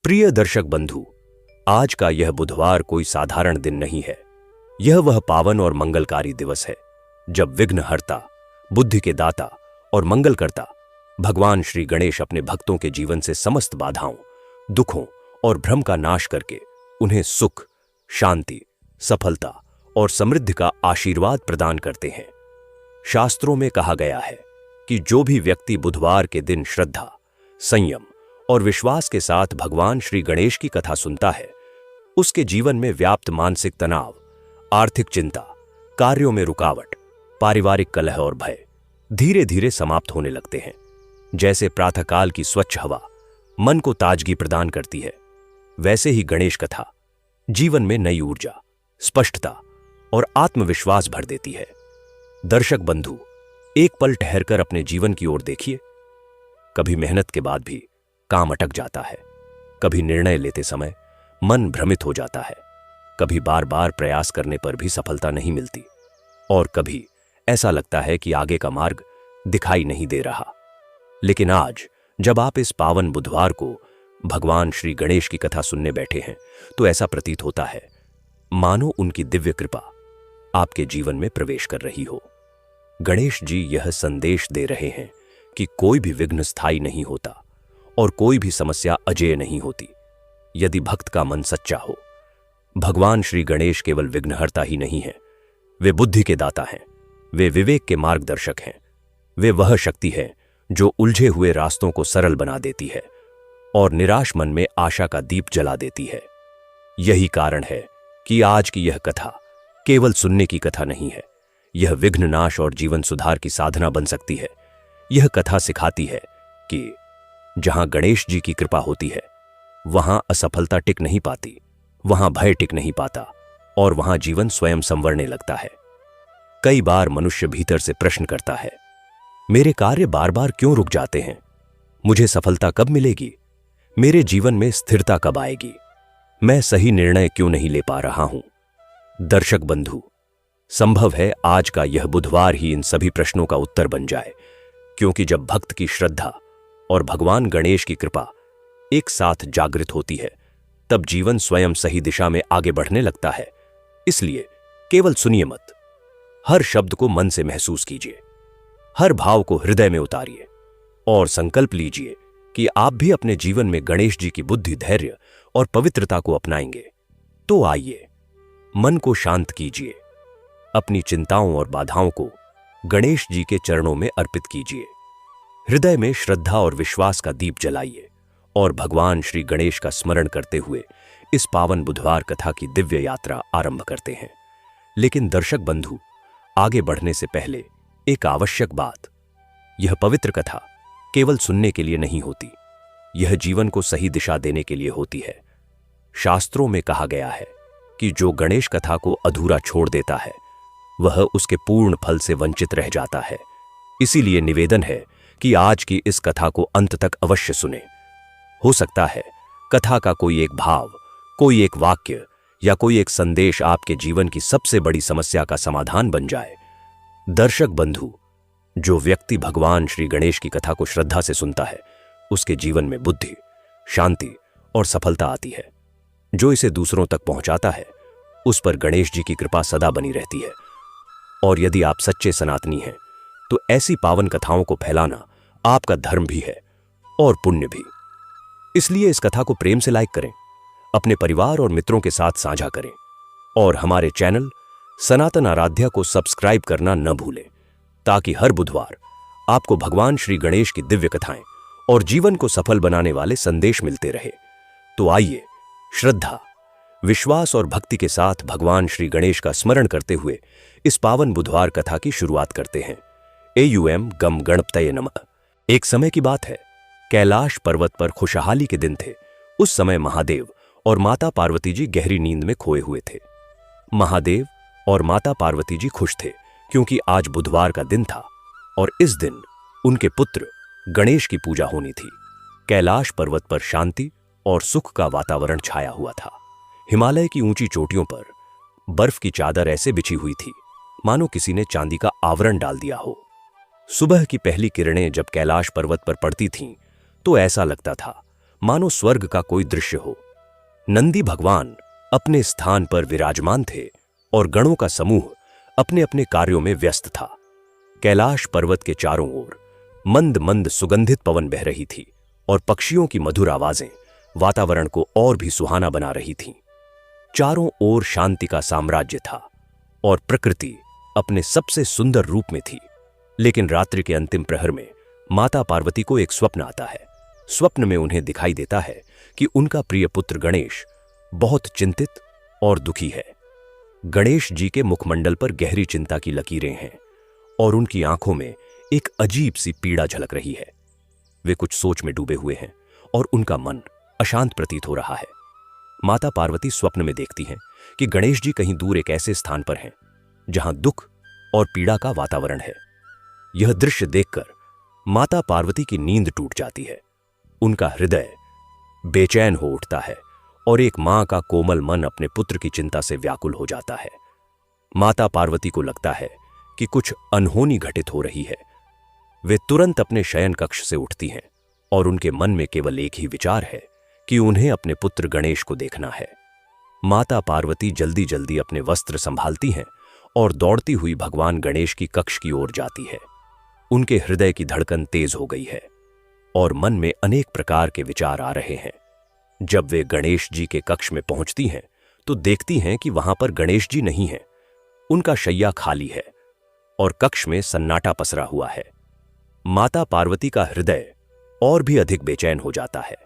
प्रिय दर्शक बंधु, आज का यह बुधवार कोई साधारण दिन नहीं है। यह वह पावन और मंगलकारी दिवस है जब विघ्नहर्ता, बुद्धि के दाता और मंगलकर्ता भगवान श्री गणेश अपने भक्तों के जीवन से समस्त बाधाओं, दुखों और भ्रम का नाश करके उन्हें सुख, शांति, सफलता और समृद्धि का आशीर्वाद प्रदान करते हैं। शास्त्रों में कहा गया है कि जो भी व्यक्ति बुधवार के दिन श्रद्धा, संयम और विश्वास के साथ भगवान श्री गणेश की कथा सुनता है, उसके जीवन में व्याप्त मानसिक तनाव, आर्थिक चिंता, कार्यों में रुकावट, पारिवारिक कलह और भय धीरे धीरे समाप्त होने लगते हैं। जैसे प्रातःकाल की स्वच्छ हवा मन को ताजगी प्रदान करती है, वैसे ही गणेश कथा जीवन में नई ऊर्जा, स्पष्टता और आत्मविश्वास भर देती है। दर्शक बंधु, एक पल ठहरकर अपने जीवन की ओर देखिए। कभी मेहनत के बाद भी काम अटक जाता है, कभी निर्णय लेते समय मन भ्रमित हो जाता है, कभी बार बार प्रयास करने पर भी सफलता नहीं मिलती और कभी ऐसा लगता है कि आगे का मार्ग दिखाई नहीं दे रहा। लेकिन आज जब आप इस पावन बुधवार को भगवान श्री गणेश की कथा सुनने बैठे हैं, तो ऐसा प्रतीत होता है मानो उनकी दिव्य कृपा आपके जीवन में प्रवेश कर रही हो। गणेश जी यह संदेश दे रहे हैं कि कोई भी विघ्न स्थायी नहीं होता और कोई भी समस्या अजेय नहीं होती, यदि भक्त का मन सच्चा हो। भगवान श्री गणेश केवल विघ्नहर्ता ही नहीं है, वे बुद्धि के दाता हैं, वे विवेक के मार्गदर्शक हैं, वे वह शक्ति है जो उलझे हुए रास्तों को सरल बना देती है और निराश मन में आशा का दीप जला देती है। यही कारण है कि आज की यह कथा केवल सुनने की कथा नहीं है, यह विघ्न नाश और जीवन सुधार की साधना बन सकती है। यह कथा सिखाती है कि जहां गणेश जी की कृपा होती है, वहां असफलता टिक नहीं पाती, वहां भय टिक नहीं पाता और वहां जीवन स्वयं संवरने लगता है। कई बार मनुष्य भीतर से प्रश्न करता है, मेरे कार्य बार बार क्यों रुक जाते हैं? मुझे सफलता कब मिलेगी? मेरे जीवन में स्थिरता कब आएगी? मैं सही निर्णय क्यों नहीं ले पा रहा हूं? दर्शक बंधु, संभव है आज का यह बुधवार ही इन सभी प्रश्नों का उत्तर बन जाए, क्योंकि जब भक्त की श्रद्धा और भगवान गणेश की कृपा एक साथ जागृत होती है, तब जीवन स्वयं सही दिशा में आगे बढ़ने लगता है। इसलिए केवल सुनिए मत, हर शब्द को मन से महसूस कीजिए, हर भाव को हृदय में उतारिए और संकल्प लीजिए कि आप भी अपने जीवन में गणेश जी की बुद्धि, धैर्य और पवित्रता को अपनाएंगे। तो आइए, मन को शांत कीजिए, अपनी चिंताओं और बाधाओं को गणेश जी के चरणों में अर्पित कीजिए, हृदय में श्रद्धा और विश्वास का दीप जलाइए और भगवान श्री गणेश का स्मरण करते हुए इस पावन बुधवार कथा की दिव्य यात्रा आरंभ करते हैं। लेकिन दर्शक बंधु, आगे बढ़ने से पहले एक आवश्यक बात, यह पवित्र कथा केवल सुनने के लिए नहीं होती, यह जीवन को सही दिशा देने के लिए होती है। शास्त्रों में कहा गया है कि जो गणेश कथा को अधूरा छोड़ देता है, वह उसके पूर्ण फल से वंचित रह जाता है। इसीलिए निवेदन है कि आज की इस कथा को अंत तक अवश्य सुने। हो सकता है कथा का कोई एक भाव, कोई एक वाक्य या कोई एक संदेश आपके जीवन की सबसे बड़ी समस्या का समाधान बन जाए। दर्शक बंधु, जो व्यक्ति भगवान श्री गणेश की कथा को श्रद्धा से सुनता है, उसके जीवन में बुद्धि, शांति और सफलता आती है। जो इसे दूसरों तक पहुंचाता है, उस पर गणेश जी की कृपा सदा बनी रहती है। और यदि आप सच्चे सनातनी हैं, तो ऐसी पावन कथाओं को फैलाना आपका धर्म भी है और पुण्य भी। इसलिए इस कथा को प्रेम से लाइक करें, अपने परिवार और मित्रों के साथ साझा करें और हमारे चैनल सनातन आराध्या को सब्सक्राइब करना न भूलें, ताकि हर बुधवार आपको भगवान श्री गणेश की दिव्य कथाएं और जीवन को सफल बनाने वाले संदेश मिलते रहे। तो आइए, श्रद्धा, विश्वास और भक्ति के साथ भगवान श्री गणेश का स्मरण करते हुए इस पावन बुधवार कथा की शुरुआत करते हैं। एयूएम गम गणपतये नमः। एक समय की बात है, कैलाश पर्वत पर खुशहाली के दिन थे। उस समय महादेव और माता पार्वती जी गहरी नींद में खोए हुए थे। महादेव और माता पार्वती जी खुश थे क्योंकि आज बुधवार का दिन था और इस दिन उनके पुत्र गणेश की पूजा होनी थी। कैलाश पर्वत पर शांति और सुख का वातावरण छाया हुआ था। हिमालय की ऊंची चोटियों पर बर्फ की चादर ऐसे बिछी हुई थी मानो किसी ने चांदी का आवरण डाल दिया हो। सुबह की पहली किरणें जब कैलाश पर्वत पर पड़ती थीं, तो ऐसा लगता था मानो स्वर्ग का कोई दृश्य हो। नंदी भगवान अपने स्थान पर विराजमान थे और गणों का समूह अपने अपने कार्यों में व्यस्त था। कैलाश पर्वत के चारों ओर मंद मंद सुगंधित पवन बह रही थी और पक्षियों की मधुर आवाजें वातावरण को और भी सुहाना बना रही थीं। चारों ओर शांति का साम्राज्य था और प्रकृति अपने सबसे सुंदर रूप में थी। लेकिन रात्रि के अंतिम प्रहर में माता पार्वती को एक स्वप्न आता है। स्वप्न में उन्हें दिखाई देता है कि उनका प्रिय पुत्र गणेश बहुत चिंतित और दुखी है। गणेश जी के मुखमंडल पर गहरी चिंता की लकीरें हैं और उनकी आंखों में एक अजीब सी पीड़ा झलक रही है। वे कुछ सोच में डूबे हुए हैं और उनका मन अशांत प्रतीत हो रहा है। माता पार्वती स्वप्न में देखती हैं कि गणेश जी कहीं दूर एक ऐसे स्थान पर हैं जहां दुख और पीड़ा का वातावरण है। यह दृश्य देखकर माता पार्वती की नींद टूट जाती है। उनका हृदय बेचैन हो उठता है और एक मां का कोमल मन अपने पुत्र की चिंता से व्याकुल हो जाता है। माता पार्वती को लगता है कि कुछ अनहोनी घटित हो रही है। वे तुरंत अपने शयन कक्ष से उठती हैं और उनके मन में केवल एक ही विचार है कि उन्हें अपने पुत्र गणेश को देखना है। माता पार्वती जल्दी जल्दी अपने वस्त्र संभालती हैं और दौड़ती हुई भगवान गणेश की कक्ष की ओर जाती है। उनके हृदय की धड़कन तेज हो गई है और मन में अनेक प्रकार के विचार आ रहे हैं। जब वे गणेश जी के कक्ष में पहुंचती हैं तो देखती हैं कि वहां पर गणेश जी नहीं हैं। उनका शैया खाली है और कक्ष में सन्नाटा पसरा हुआ है। माता पार्वती का हृदय और भी अधिक बेचैन हो जाता है।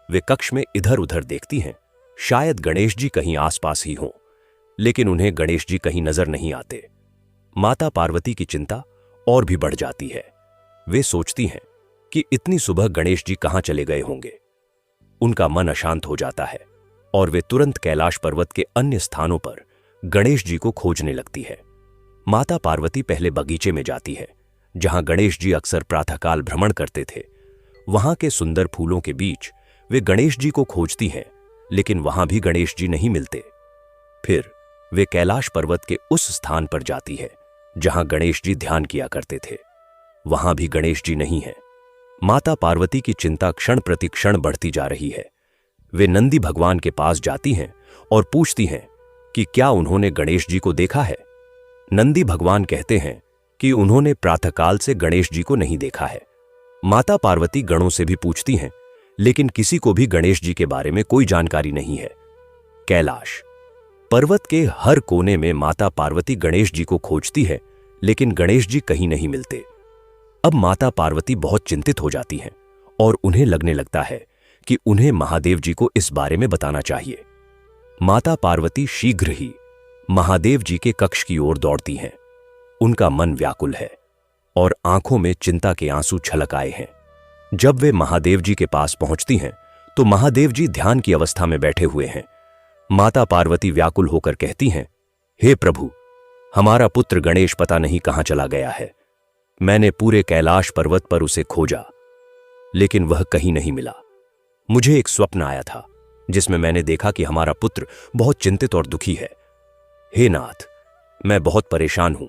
वे कक्ष में इधर उधर देखती हैं, शायद गणेश जी कहीं आसपास ही हों, लेकिन उन्हें गणेश जी कहीं नजर नहीं आते। माता पार्वती की चिंता और भी बढ़ जाती है। वे सोचती हैं कि इतनी सुबह गणेश जी कहां चले गए होंगे। उनका मन अशांत हो जाता है और वे तुरंत कैलाश पर्वत के अन्य स्थानों पर गणेश जी को खोजने लगती है। माता पार्वती पहले बगीचे में जाती है जहां गणेश जी अक्सर प्रातःकाल भ्रमण करते थे। वहां के सुंदर फूलों के बीच वे गणेश जी को खोजती हैं, लेकिन वहां भी गणेश जी नहीं मिलते। फिर वे कैलाश पर्वत के उस स्थान पर जाती है जहां गणेश जी ध्यान किया करते थे। वहां भी गणेश जी नहीं है। माता पार्वती की चिंता क्षण प्रति क्षण बढ़ती जा रही है। वे नंदी भगवान के पास जाती हैं और पूछती हैं कि क्या उन्होंने गणेश जी को देखा है। नंदी भगवान कहते हैं कि उन्होंने प्रातःकाल से गणेश जी को नहीं देखा है। माता पार्वती गणों से भी पूछती हैं, लेकिन किसी को भी गणेश जी के बारे में कोई जानकारी नहीं है। कैलाश पर्वत के हर कोने में माता पार्वती गणेश जी को खोजती है, लेकिन गणेश जी कहीं नहीं मिलते। अब माता पार्वती बहुत चिंतित हो जाती हैं और उन्हें लगने लगता है कि उन्हें महादेव जी को इस बारे में बताना चाहिए। माता पार्वती शीघ्र ही महादेव जी के कक्ष की ओर दौड़ती हैं। उनका मन व्याकुल है और आंखों में चिंता के आंसू छलक आए हैं। जब वे महादेव जी के पास पहुंचती हैं तो महादेव जी ध्यान की अवस्था में बैठे हुए हैं। माता पार्वती व्याकुल होकर कहती हैं, हे प्रभु, हमारा पुत्र गणेश पता नहीं कहां चला गया है। मैंने पूरे कैलाश पर्वत पर उसे खोजा, लेकिन वह कहीं नहीं मिला। मुझे एक स्वप्न आया था जिसमें मैंने देखा कि हमारा पुत्र बहुत चिंतित और दुखी है। हे नाथ, मैं बहुत परेशान हूं,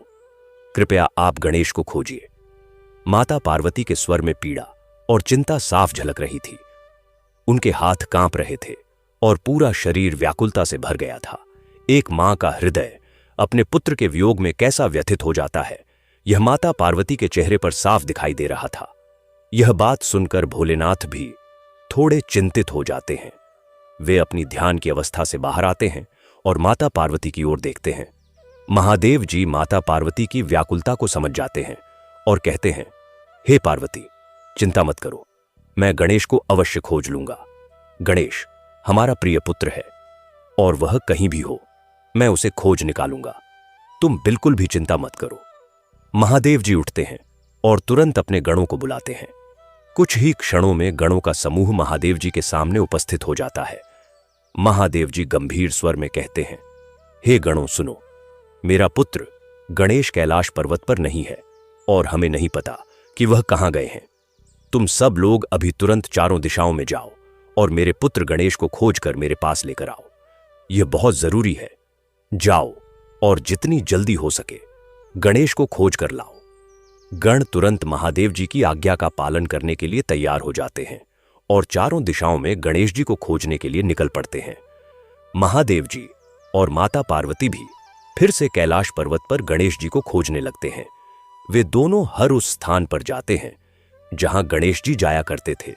कृपया आप गणेश को खोजिए। माता पार्वती के स्वर में पीड़ा और चिंता साफ झलक रही थी। उनके हाथ कांप रहे थे और पूरा शरीर व्याकुलता से भर गया था। एक मां का हृदय अपने पुत्र के वियोग में कैसा व्यथित हो जाता है, यह माता पार्वती के चेहरे पर साफ दिखाई दे रहा था। यह बात सुनकर भोलेनाथ भी थोड़े चिंतित हो जाते हैं। वे अपनी ध्यान की अवस्था से बाहर आते हैं और माता पार्वती की ओर देखते हैं। महादेव जी माता पार्वती की व्याकुलता को समझ जाते हैं और कहते हैं, हे पार्वती, चिंता मत करो, मैं गणेश को अवश्य खोज लूंगा। गणेश हमारा प्रिय पुत्र है और वह कहीं भी हो, मैं उसे खोज निकालूंगा। तुम बिल्कुल भी चिंता मत करो। महादेव जी उठते हैं और तुरंत अपने गणों को बुलाते हैं। कुछ ही क्षणों में गणों का समूह महादेव जी के सामने उपस्थित हो जाता है। महादेव जी गंभीर स्वर में कहते हैं, हे गणों सुनो, मेरा पुत्र गणेश कैलाश पर्वत पर नहीं है और हमें नहीं पता कि वह कहां गए हैं। तुम सब लोग अभी तुरंत चारों दिशाओं में जाओ और मेरे पुत्र गणेश को खोजकर मेरे पास लेकर आओ। यह बहुत जरूरी है। जाओ और जितनी जल्दी हो सके गणेश को खोज कर लाओ। गण तुरंत महादेव जी की आज्ञा का पालन करने के लिए तैयार हो जाते हैं और चारों दिशाओं में गणेश जी को खोजने के लिए निकल पड़ते हैं। महादेव जी और माता पार्वती भी फिर से कैलाश पर्वत पर गणेश जी को खोजने लगते हैं। वे दोनों हर उस स्थान पर जाते हैं जहां गणेश जी जाया करते थे।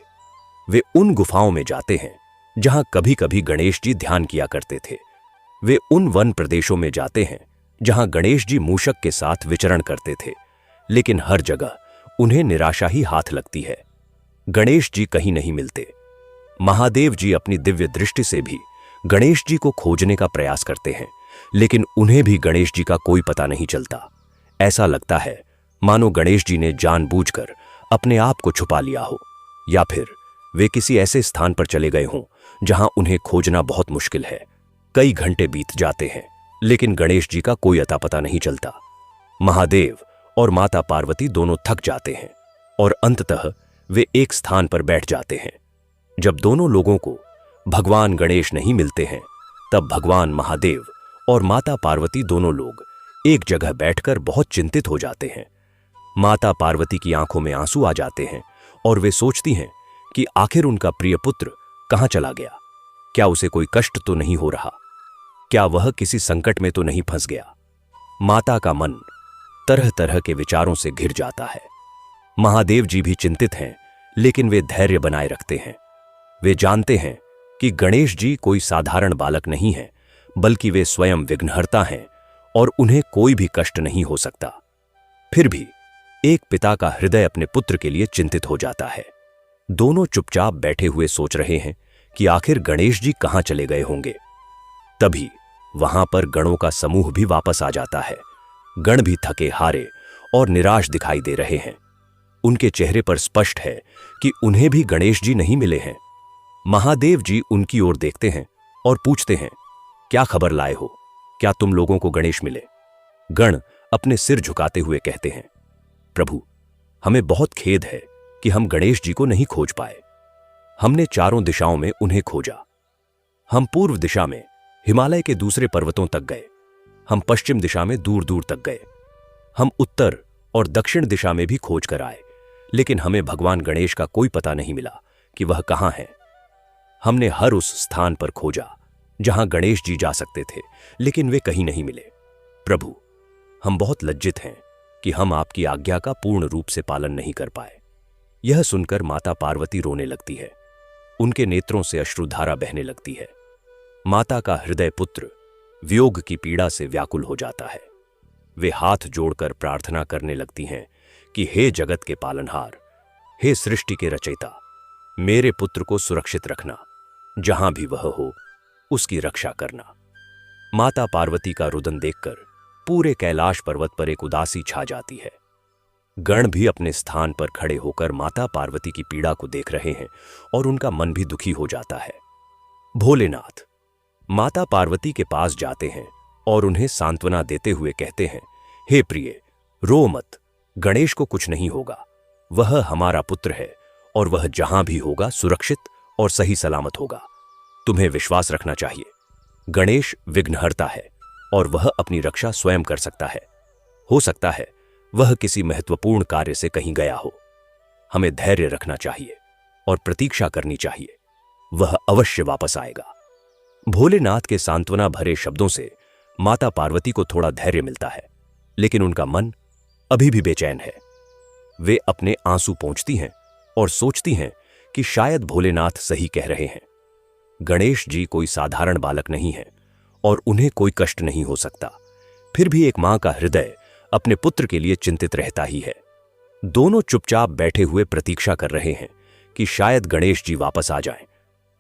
वे उन गुफाओं में जाते हैं जहां कभी कभी गणेश जी ध्यान किया करते थे। वे उन वन प्रदेशों में जाते हैं जहां गणेश जी मूषक के साथ विचरण करते थे, लेकिन हर जगह उन्हें निराशा ही हाथ लगती है। गणेश जी कहीं नहीं मिलते। महादेव जी अपनी दिव्य दृष्टि से भी गणेश जी को खोजने का प्रयास करते हैं, लेकिन उन्हें भी गणेश जी का कोई पता नहीं चलता। ऐसा लगता है मानो गणेश जी ने जानबूझकर अपने आप को छुपा लिया हो, या फिर वे किसी ऐसे स्थान पर चले गए हों जहां उन्हें खोजना बहुत मुश्किल है। कई घंटे बीत जाते हैं, लेकिन गणेश जी का कोई अता पता नहीं चलता। महादेव और माता पार्वती दोनों थक जाते हैं और अंततः वे एक स्थान पर बैठ जाते हैं। जब दोनों लोगों को भगवान गणेश नहीं मिलते हैं, तब भगवान महादेव और माता पार्वती दोनों लोग एक जगह बैठकर बहुत चिंतित हो जाते हैं। माता पार्वती की आंखों में आंसू आ जाते हैं और वे सोचती हैं कि आखिर उनका प्रिय पुत्र कहां चला गया। क्या उसे कोई कष्ट तो नहीं हो रहा? क्या वह किसी संकट में तो नहीं फंस गया? माता का मन तरह तरह के विचारों से घिर जाता है। महादेव जी भी चिंतित हैं, लेकिन वे धैर्य बनाए रखते हैं। वे जानते हैं कि गणेश जी कोई साधारण बालक नहीं है, बल्कि वे स्वयं विघ्नहर्ता हैं और उन्हें कोई भी कष्ट नहीं हो सकता। फिर भी एक पिता का हृदय अपने पुत्र के लिए चिंतित हो जाता है। दोनों चुपचाप बैठे हुए सोच रहे हैं कि आखिर गणेश जी कहां चले गए होंगे। तभी वहां पर गणों का समूह भी वापस आ जाता है। गण भी थके हारे और निराश दिखाई दे रहे हैं। उनके चेहरे पर स्पष्ट है कि उन्हें भी गणेश जी नहीं मिले हैं। महादेव जी उनकी ओर देखते हैं और पूछते हैं, क्या खबर लाए हो? क्या तुम लोगों को गणेश मिले? गण अपने सिर झुकाते हुए कहते हैं, प्रभु, हमें बहुत खेद है कि हम गणेश जी को नहीं खोज पाए। हमने चारों दिशाओं में उन्हें खोजा। हम पूर्व दिशा में हिमालय के दूसरे पर्वतों तक गए। हम पश्चिम दिशा में दूर दूर तक गए। हम उत्तर और दक्षिण दिशा में भी खोज कर आए, लेकिन हमें भगवान गणेश का कोई पता नहीं मिला कि वह कहां है। हमने हर उस स्थान पर खोजा जहां गणेश जी जा सकते थे, लेकिन वे कहीं नहीं मिले। प्रभु, हम बहुत लज्जित हैं कि हम आपकी आज्ञा का पूर्ण रूप से पालन नहीं कर पाए। यह सुनकर माता पार्वती रोने लगती है। उनके नेत्रों से अश्रुधारा बहने लगती है। माता का हृदय पुत्र वियोग की पीड़ा से व्याकुल हो जाता है। वे हाथ जोड़कर प्रार्थना करने लगती हैं कि हे जगत के पालनहार, हे सृष्टि के रचयिता, मेरे पुत्र को सुरक्षित रखना। जहां भी वह हो, उसकी रक्षा करना। माता पार्वती का रुदन देखकर पूरे कैलाश पर्वत पर एक उदासी छा जाती है। गण भी अपने स्थान पर खड़े होकर माता पार्वती की पीड़ा को देख रहे हैं और उनका मन भी दुखी हो जाता है। भोलेनाथ माता पार्वती के पास जाते हैं और उन्हें सांत्वना देते हुए कहते हैं, हे प्रिय, रो मत, गणेश को कुछ नहीं होगा। वह हमारा पुत्र है और वह जहां भी होगा सुरक्षित और सही सलामत होगा। तुम्हें विश्वास रखना चाहिए। गणेश विघ्नहर्ता है और वह अपनी रक्षा स्वयं कर सकता है। हो सकता है वह किसी महत्वपूर्ण कार्य से कहीं गया हो। हमें धैर्य रखना चाहिए और प्रतीक्षा करनी चाहिए। वह अवश्य वापस आएगा। भोलेनाथ के सांत्वना भरे शब्दों से माता पार्वती को थोड़ा धैर्य मिलता है, लेकिन उनका मन अभी भी बेचैन है। वे अपने आंसू पोंछती हैं और सोचती हैं कि शायद भोलेनाथ सही कह रहे हैं। गणेश जी कोई साधारण बालक नहीं है और उन्हें कोई कष्ट नहीं हो सकता। फिर भी एक मां का हृदय अपने पुत्र के लिए चिंतित रहता ही है। दोनों चुपचाप बैठे हुए प्रतीक्षा कर रहे हैं कि शायद गणेश जी वापस आ जाएं।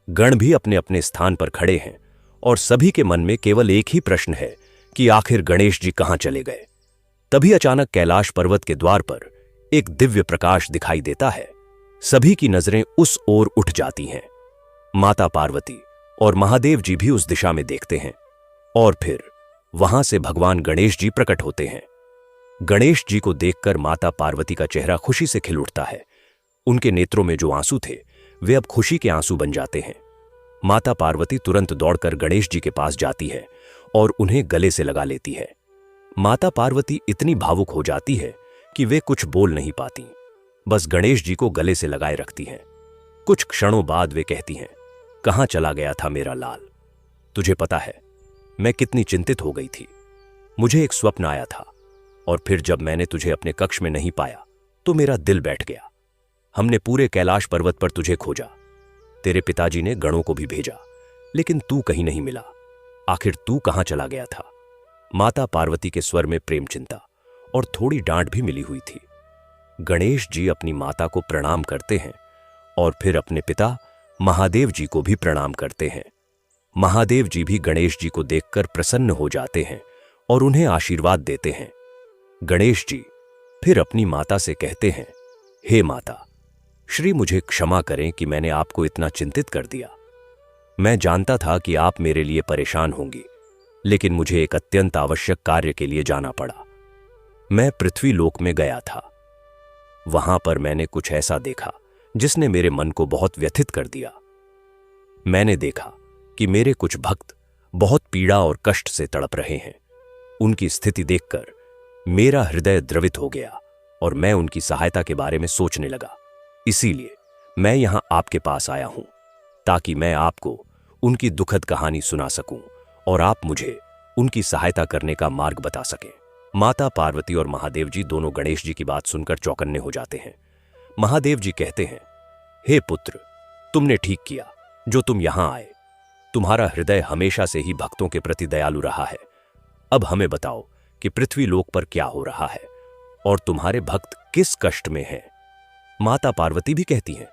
गण भी अपने अपने स्थान पर खड़े हैं और सभी के मन में केवल एक ही प्रश्न है कि आखिर गणेश जी कहां चले गए। तभी अचानक कैलाश पर्वत के द्वार पर एक दिव्य प्रकाश दिखाई देता है। सभी की नजरें उस ओर उठ जाती हैं। माता पार्वती और महादेव जी भी उस दिशा में देखते हैं और फिर वहां से भगवान गणेश जी प्रकट होते हैं। गणेश जी को देखकर माता पार्वती का चेहरा खुशी से खिल उठता है। उनके नेत्रों में जो आंसू थे वे अब खुशी के आंसू बन जाते हैं। माता पार्वती तुरंत दौड़कर गणेश जी के पास जाती है और उन्हें गले से लगा लेती है। माता पार्वती इतनी भावुक हो जाती है कि वे कुछ बोल नहीं पाती, बस गणेश जी को गले से लगाए रखती हैं। कुछ क्षणों बाद वे कहती हैं, कहाँ चला गया था मेरा लाल? तुझे पता है मैं कितनी चिंतित हो गई थी। मुझे एक स्वप्न आया था और फिर जब मैंने तुझे अपने कक्ष में नहीं पाया तो मेरा दिल बैठ गया। हमने पूरे कैलाश पर्वत पर तुझे खोजा। तेरे पिताजी ने गणों को भी भेजा, लेकिन तू कहीं नहीं मिला। आखिर तू कहां चला गया था? माता पार्वती के स्वर में प्रेम चिंता और थोड़ी डांट भी मिली हुई थी। गणेश जी अपनी माता को प्रणाम करते हैं और फिर अपने पिता महादेव जी को भी प्रणाम करते हैं। महादेव जी भी गणेश जी को देखकर प्रसन्न हो जाते हैं और उन्हें आशीर्वाद देते हैं। गणेश जी फिर अपनी माता से कहते हैं, हे माता, श्री मुझे क्षमा करें कि मैंने आपको इतना चिंतित कर दिया। मैं जानता था कि आप मेरे लिए परेशान होंगी, लेकिन मुझे एक अत्यंत आवश्यक कार्य के लिए जाना पड़ा। मैं पृथ्वी लोक में गया था। वहां पर मैंने कुछ ऐसा देखा जिसने मेरे मन को बहुत व्यथित कर दिया। मैंने देखा कि मेरे कुछ भक्त बहुत पीड़ा और कष्ट से तड़प रहे हैं। उनकी स्थिति देखकर मेरा हृदय द्रवित हो गया और मैं उनकी सहायता के बारे में सोचने लगा। इसीलिए मैं यहां आपके पास आया हूं ताकि मैं आपको उनकी दुखद कहानी सुना सकूं और आप मुझे उनकी सहायता करने का मार्ग बता सकें। माता पार्वती और महादेव जी दोनों गणेश जी की बात सुनकर चौकन्ने हो जाते हैं। महादेव जी कहते हैं, हे पुत्र, तुमने ठीक किया जो तुम यहां आए। तुम्हारा हृदय हमेशा से ही भक्तों के प्रति दयालु रहा है। अब हमें बताओ कि पृथ्वी लोक पर क्या हो रहा है और तुम्हारे भक्त किस कष्ट में हैं। माता पार्वती भी कहती हैं,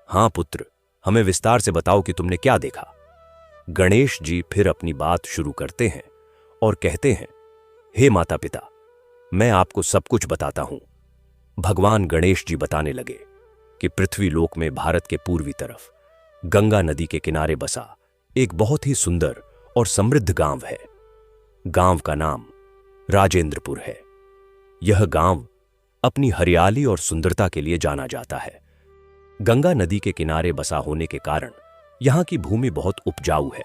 हां पुत्र, हमें विस्तार से बताओ कि तुमने क्या देखा। गणेश जी फिर अपनी बात शुरू करते हैं और कहते हैं, हे माता पिता, मैं आपको सब कुछ बताता हूं। भगवान गणेश जी बताने लगे कि पृथ्वी लोक में भारत के पूर्वी तरफ गंगा नदी के किनारे बसा एक बहुत ही सुंदर और समृद्ध गांव है। गांव का नाम राजेंद्रपुर है। यह गांव अपनी हरियाली और सुंदरता के लिए जाना जाता है। गंगा नदी के किनारे बसा होने के कारण यहां की भूमि बहुत उपजाऊ है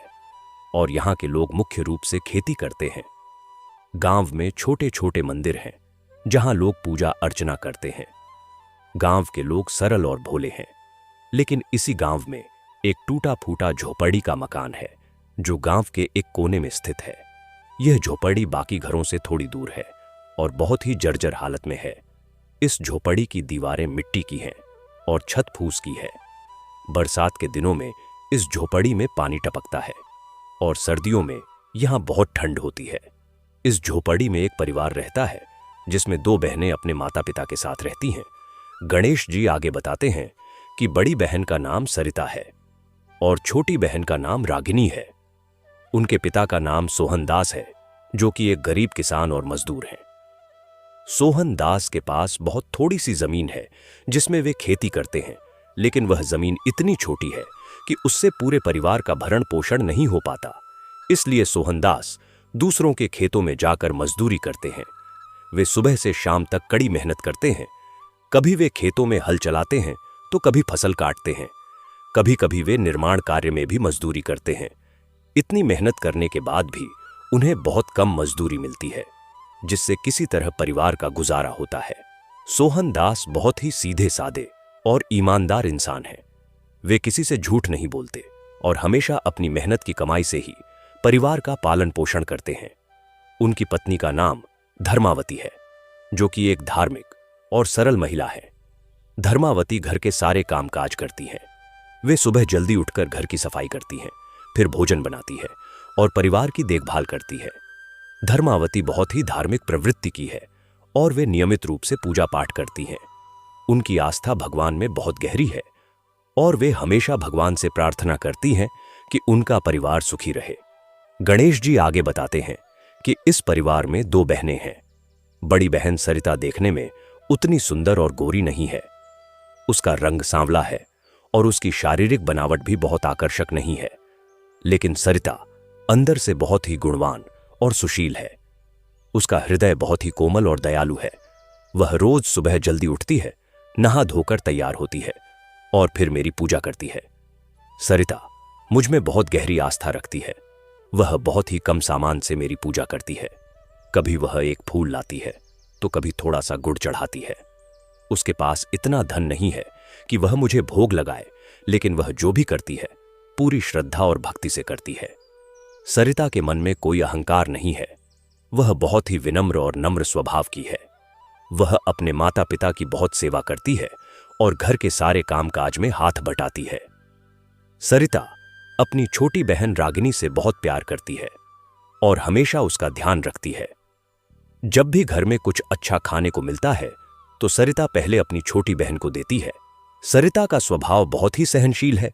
और यहां के लोग मुख्य रूप से खेती करते हैं। गांव में छोटे छोटे मंदिर हैं जहां लोग पूजा अर्चना करते हैं। गांव के लोग सरल और भोले हैं, लेकिन इसी गांव में एक टूटा फूटा झोपड़ी का मकान है जो गांव के एक कोने में स्थित है। यह झोपड़ी बाकी घरों से थोड़ी दूर है और बहुत ही जर्जर हालत में है। इस झोपड़ी की दीवारें मिट्टी की हैं और छत फूस की है। बरसात के दिनों में इस झोपड़ी में पानी टपकता है और सर्दियों में यहां बहुत ठंड होती है। इस झोपड़ी में एक परिवार रहता है जिसमें 2 बहनें अपने माता पिता के साथ रहती हैं। गणेश जी आगे बताते हैं कि बड़ी बहन का नाम सरिता है और छोटी बहन का नाम रागिनी है। उनके पिता का नाम सोहन दास है, जो कि एक गरीब किसान और मजदूर हैं। सोहन दास के पास बहुत थोड़ी सी जमीन है जिसमें वे खेती करते हैं, लेकिन वह जमीन इतनी छोटी है कि उससे पूरे परिवार का भरण पोषण नहीं हो पाता। इसलिए सोहन दास दूसरों के खेतों में जाकर मजदूरी करते हैं। वे सुबह से शाम तक कड़ी मेहनत करते हैं। कभी वे खेतों में हल चलाते हैं तो कभी फसल काटते हैं। कभी कभी वे निर्माण कार्य में भी मजदूरी करते हैं। इतनी मेहनत करने के बाद भी उन्हें बहुत कम मजदूरी मिलती है, जिससे किसी तरह परिवार का गुजारा होता है। सोहन दास बहुत ही सीधे साधे और ईमानदार इंसान हैं। वे किसी से झूठ नहीं बोलते और हमेशा अपनी मेहनत की कमाई से ही परिवार का पालन पोषण करते हैं। उनकी पत्नी का नाम धर्मावती है, जो कि एक धार्मिक और सरल महिला है। धर्मावती घर के सारे कामकाज करती हैं। वे सुबह जल्दी उठकर घर की सफाई करती हैं, फिर भोजन बनाती है और परिवार की देखभाल करती है। धर्मावती बहुत ही धार्मिक प्रवृत्ति की है और वे नियमित रूप से पूजा पाठ करती हैं। उनकी आस्था भगवान में बहुत गहरी है और वे हमेशा भगवान से प्रार्थना करती हैं कि उनका परिवार सुखी रहे। गणेश जी आगे बताते हैं कि इस परिवार में 2 बहनें हैं। बड़ी बहन सरिता देखने में उतनी सुंदर और गोरी नहीं है। उसका रंग सांवला है और उसकी शारीरिक बनावट भी बहुत आकर्षक नहीं है, लेकिन सरिता अंदर से बहुत ही गुणवान और सुशील है। उसका हृदय बहुत ही कोमल और दयालु है। वह रोज सुबह जल्दी उठती है, नहा धोकर तैयार होती है और फिर मेरी पूजा करती है। सरिता मुझ में बहुत गहरी आस्था रखती है। वह बहुत ही कम सामान से मेरी पूजा करती है। कभी वह एक फूल लाती है तो कभी थोड़ा सा गुड़ चढ़ाती है। उसके पास इतना धन नहीं है कि वह मुझे भोग लगाए, लेकिन वह जो भी करती है पूरी श्रद्धा और भक्ति से करती है। सरिता के मन में कोई अहंकार नहीं है। वह बहुत ही विनम्र और नम्र स्वभाव की है। वह अपने माता पिता की बहुत सेवा करती है और घर के सारे कामकाज में हाथ बटाती है। सरिता अपनी छोटी बहन रागिनी से बहुत प्यार करती है और हमेशा उसका ध्यान रखती है। जब भी घर में कुछ अच्छा खाने को मिलता है तो सरिता पहले अपनी छोटी बहन को देती है। सरिता का स्वभाव बहुत ही सहनशील है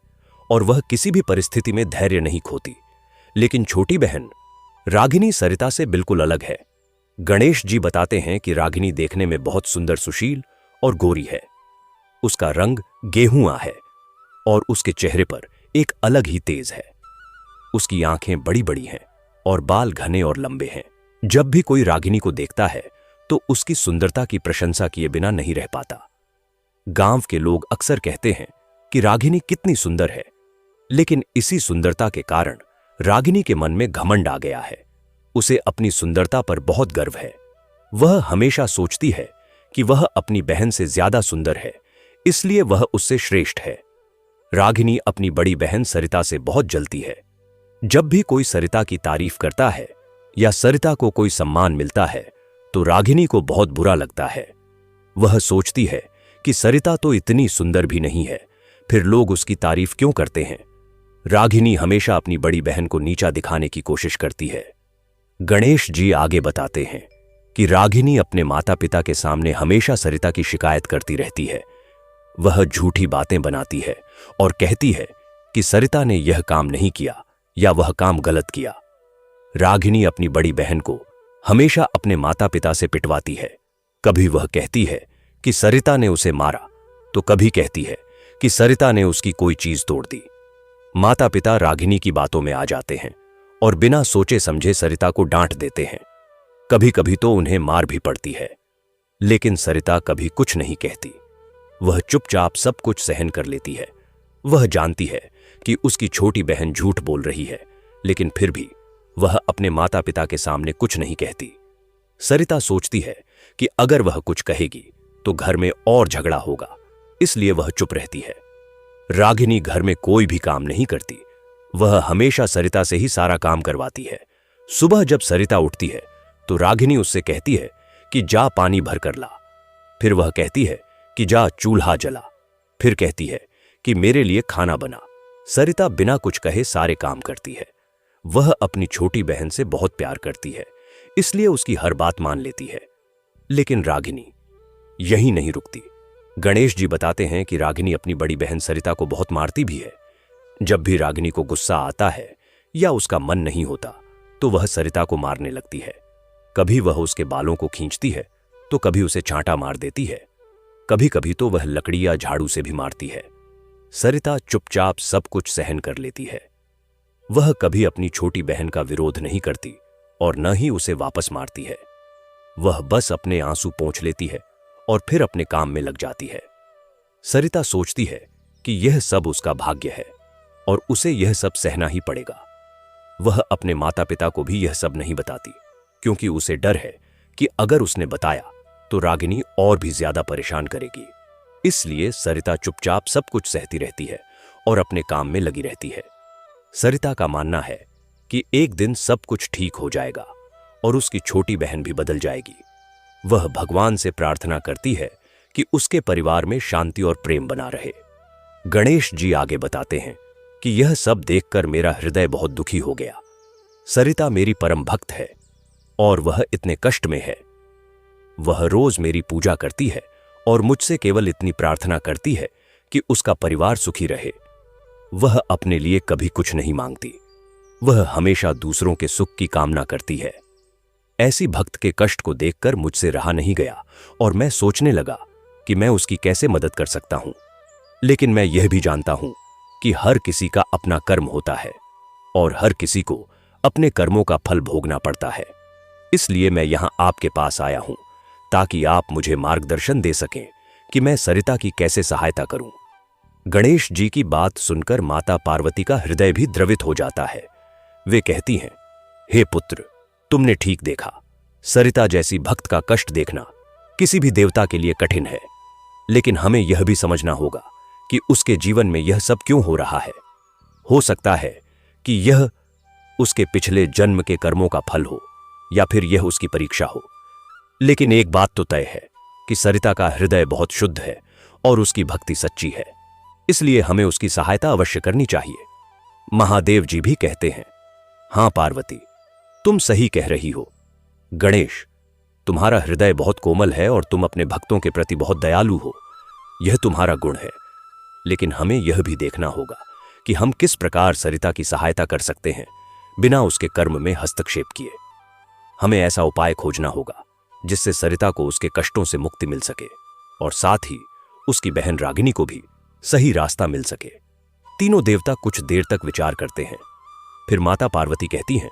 और वह किसी भी परिस्थिति में धैर्य नहीं खोती। लेकिन छोटी बहन रागिनी सरिता से बिल्कुल अलग है। गणेश जी बताते हैं कि रागिनी देखने में बहुत सुंदर, सुशील और गोरी है। उसका रंग गेहुआ है और उसके चेहरे पर एक अलग ही तेज है। उसकी आंखें बड़ी बड़ी हैं और बाल घने और लंबे हैं। जब भी कोई रागिनी को देखता है तो उसकी सुंदरता की प्रशंसा किए बिना नहीं रह पाता। गांव के लोग अक्सर कहते हैं कि रागिनी कितनी सुंदर है, लेकिन इसी सुंदरता के कारण रागिनी के मन में घमंड आ गया है। उसे अपनी सुंदरता पर बहुत गर्व है। वह हमेशा सोचती है कि वह अपनी बहन से ज्यादा सुंदर है, इसलिए वह उससे श्रेष्ठ है। रागिनी अपनी बड़ी बहन सरिता से बहुत जलती है। जब भी कोई सरिता की तारीफ करता है या सरिता को कोई सम्मान मिलता है तो रागिनी को बहुत बुरा लगता है। वह सोचती है कि सरिता तो इतनी सुंदर भी नहीं है, फिर लोग उसकी तारीफ क्यों करते हैं। रागिनी हमेशा अपनी बड़ी बहन को नीचा दिखाने की कोशिश करती है। गणेश जी आगे बताते हैं कि रागिनी अपने माता पिता के सामने हमेशा सरिता की शिकायत करती रहती है। वह झूठी बातें बनाती है और कहती है कि सरिता ने यह काम नहीं किया या वह काम गलत किया। रागिनी अपनी बड़ी बहन को हमेशा अपने माता पिता से पिटवाती है। कभी वह कहती है कि सरिता ने उसे मारा तो कभी कहती है कि सरिता ने उसकी कोई चीज तोड़ दी। माता पिता रागिनी की बातों में आ जाते हैं और बिना सोचे समझे सरिता को डांट देते हैं। कभी कभी तो उन्हें मार भी पड़ती है, लेकिन सरिता कभी कुछ नहीं कहती। वह चुपचाप सब कुछ सहन कर लेती है। वह जानती है कि उसकी छोटी बहन झूठ बोल रही है, लेकिन फिर भी वह अपने माता पिता के सामने कुछ नहीं कहती। सरिता सोचती है कि अगर वह कुछ कहेगी तो घर में और झगड़ा होगा, इसलिए वह चुप रहती है। रागिनी घर में कोई भी काम नहीं करती। वह हमेशा सरिता से ही सारा काम करवाती है। सुबह जब सरिता उठती है तो रागिनी उससे कहती है कि जा पानी भर कर ला। फिर वह कहती है कि जा चूल्हा जला। फिर कहती है कि मेरे लिए खाना बना। सरिता बिना कुछ कहे सारे काम करती है। वह अपनी छोटी बहन से बहुत प्यार करती है, इसलिए उसकी हर बात मान लेती है। लेकिन रागिनी यहीं नहीं रुकती। गणेश जी बताते हैं कि रागिनी अपनी बड़ी बहन सरिता को बहुत मारती भी है। जब भी रागिनी को गुस्सा आता है या उसका मन नहीं होता तो वह सरिता को मारने लगती है। कभी वह उसके बालों को खींचती है तो कभी उसे चांटा मार देती है। कभी कभी तो वह लकड़ी या झाड़ू से भी मारती है। सरिता चुपचाप सब कुछ सहन कर लेती है। वह कभी अपनी छोटी बहन का विरोध नहीं करती और न ही उसे वापस मारती है। वह बस अपने आंसू पोंछ लेती है और फिर अपने काम में लग जाती है। सरिता सोचती है कि यह सब उसका भाग्य है और उसे यह सब सहना ही पड़ेगा। वह अपने माता पिता को भी यह सब नहीं बताती, क्योंकि उसे डर है कि अगर उसने बताया तो रागिनी और भी ज्यादा परेशान करेगी। इसलिए सरिता चुपचाप सब कुछ सहती रहती है और अपने काम में लगी रहती है। सरिता का मानना है कि एक दिन सब कुछ ठीक हो जाएगा और उसकी छोटी बहन भी बदल जाएगी। वह भगवान से प्रार्थना करती है कि उसके परिवार में शांति और प्रेम बना रहे। गणेश जी आगे बताते हैं कि यह सब देखकर मेरा हृदय बहुत दुखी हो गया। सरिता मेरी परम भक्त है और वह इतने कष्ट में है। वह रोज मेरी पूजा करती है और मुझसे केवल इतनी प्रार्थना करती है कि उसका परिवार सुखी रहे। वह अपने लिए कभी कुछ नहीं मांगती। वह हमेशा दूसरों के सुख की कामना करती है। ऐसी भक्त के कष्ट को देखकर मुझसे रहा नहीं गया और मैं सोचने लगा कि मैं उसकी कैसे मदद कर सकता हूं। लेकिन मैं यह भी जानता हूं कि हर किसी का अपना कर्म होता है और हर किसी को अपने कर्मों का फल भोगना पड़ता है। इसलिए मैं यहां आपके पास आया हूं ताकि आप मुझे मार्गदर्शन दे सकें कि मैं सरिता की कैसे सहायता करूं। गणेश जी की बात सुनकर माता पार्वती का हृदय भी द्रवित हो जाता है। वे कहती हैं, हे पुत्र, तुमने ठीक देखा। सरिता जैसी भक्त का कष्ट देखना किसी भी देवता के लिए कठिन है, लेकिन हमें यह भी समझना होगा कि उसके जीवन में यह सब क्यों हो रहा है। हो सकता है कि यह उसके पिछले जन्म के कर्मों का फल हो या फिर यह उसकी परीक्षा हो। लेकिन एक बात तो तय है कि सरिता का हृदय बहुत शुद्ध है और उसकी भक्ति सच्ची है, इसलिए हमें उसकी सहायता अवश्य करनी चाहिए। महादेव जी भी कहते हैं, हां पार्वती, तुम सही कह रही हो। गणेश, तुम्हारा हृदय बहुत कोमल है और तुम अपने भक्तों के प्रति बहुत दयालु हो। यह तुम्हारा गुण है, लेकिन हमें यह भी देखना होगा कि हम किस प्रकार सरिता की सहायता कर सकते हैं बिना उसके कर्म में हस्तक्षेप किए। हमें ऐसा उपाय खोजना होगा जिससे सरिता को उसके कष्टों से मुक्ति मिल सके और साथ ही उसकी बहन रागिनी को भी सही रास्ता मिल सके। तीनों देवता कुछ देर तक विचार करते हैं। फिर माता पार्वती कहती हैं,